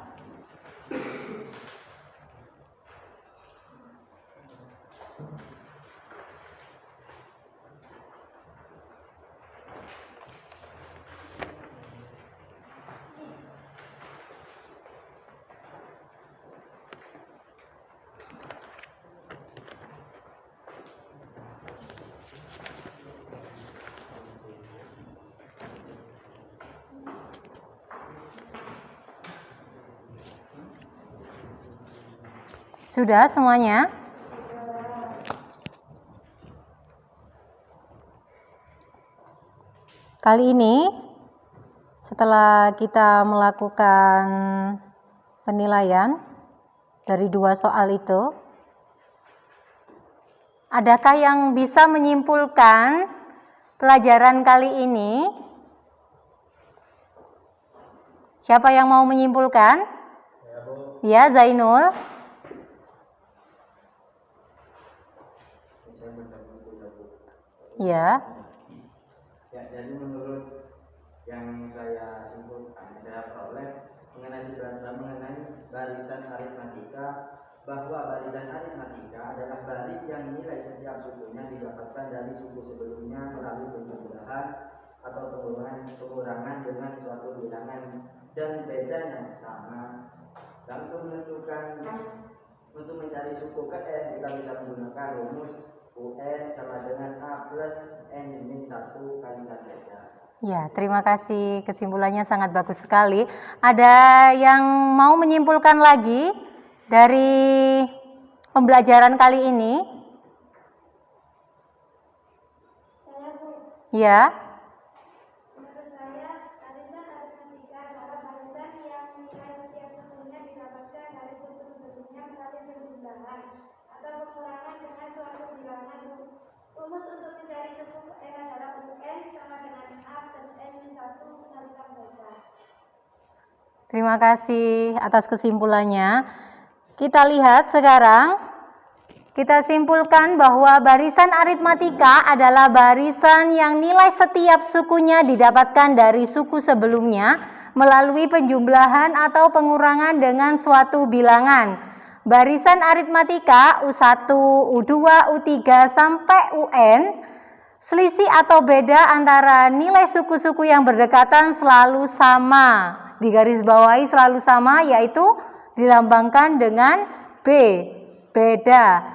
A: Sudah semuanya? Kali ini setelah kita melakukan penilaian dari 2 soal itu, adakah yang bisa menyimpulkan pelajaran kali ini? Siapa yang mau menyimpulkan? Ya, Zainul. Ya.
B: Ya, jadi menurut yang saya simpulkan, saya peroleh mengenai barisan aritmatika, bahwa barisan aritmatika adalah baris yang nilai setiap sukunya didapatkan dari suku sebelumnya melalui penjumlahan atau pengurangan dengan suatu bilangan dan beda yang sama. Dan untuk mencari suku ke N, kita bisa menggunakan rumus UN sama dengan A plus N-1 kalikan beda.
A: Ya, terima kasih. Kesimpulannya sangat bagus sekali. Ada yang mau menyimpulkan lagi dari pembelajaran kali ini?
D: Saya, Bu.
A: Ya.
D: Menurut saya, barisan aritmatika adalah barisan yang nilai setiap sukunya didapatkan dari suku sebelumnya melalui penjumlahan atau pengurangan dengan suatu bilangan. Rumus untuk mencari suku N adalah UN sama dengan A plus N-1 kalikan beda.
A: Terima kasih atas kesimpulannya. Kita lihat sekarang, kita simpulkan bahwa barisan aritmatika adalah barisan yang nilai setiap sukunya didapatkan dari suku sebelumnya melalui penjumlahan atau pengurangan dengan suatu bilangan. Barisan aritmatika U1, U2, U3 sampai UN, selisih atau beda antara nilai suku-suku yang berdekatan selalu sama. Digarisbawahi selalu sama, yaitu dilambangkan dengan B, beda.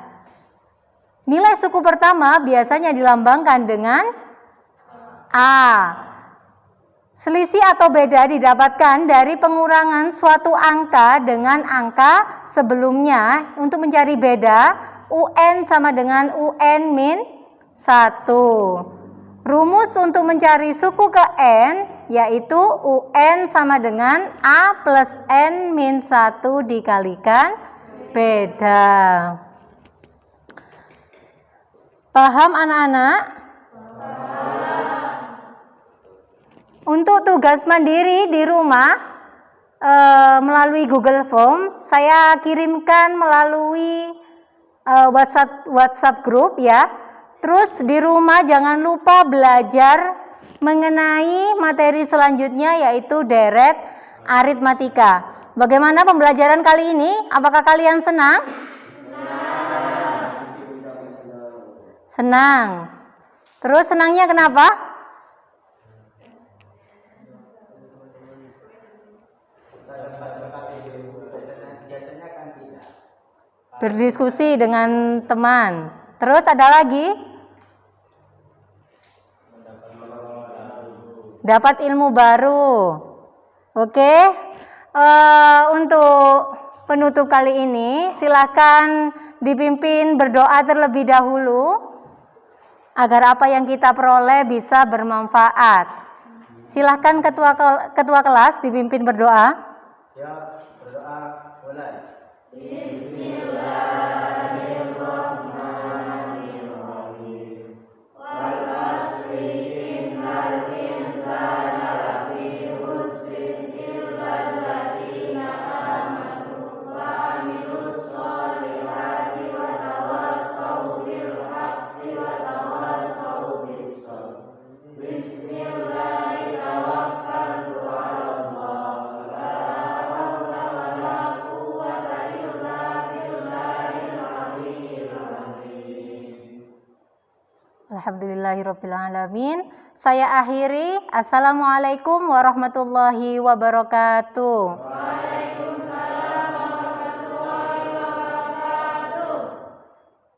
A: Nilai suku pertama biasanya dilambangkan dengan A. Selisih atau beda didapatkan dari pengurangan suatu angka dengan angka sebelumnya. Untuk mencari beda, UN sama dengan UN-1. Rumus untuk mencari suku ke N yaitu UN sama dengan A plus N min 1 dikalikan beda. Paham anak-anak? Untuk tugas mandiri di rumah melalui Google Form, saya kirimkan melalui WhatsApp group ya. Terus di rumah jangan lupa belajar mengenai materi selanjutnya yaitu deret aritmatika. Bagaimana pembelajaran kali ini? Apakah kalian senang? Senang. Terus senangnya kenapa? Berdiskusi dengan teman. Terus ada lagi? Dapat ilmu baru. Oke. Untuk penutup kali ini silakan dipimpin berdoa terlebih dahulu agar apa yang kita peroleh bisa bermanfaat. Silahkan ketua kelas dipimpin berdoa.
B: Siap, berdoa mulai.
A: Alhamdulillahirrabbilalamin. Saya akhiri. Assalamualaikum warahmatullahi wabarakatuh.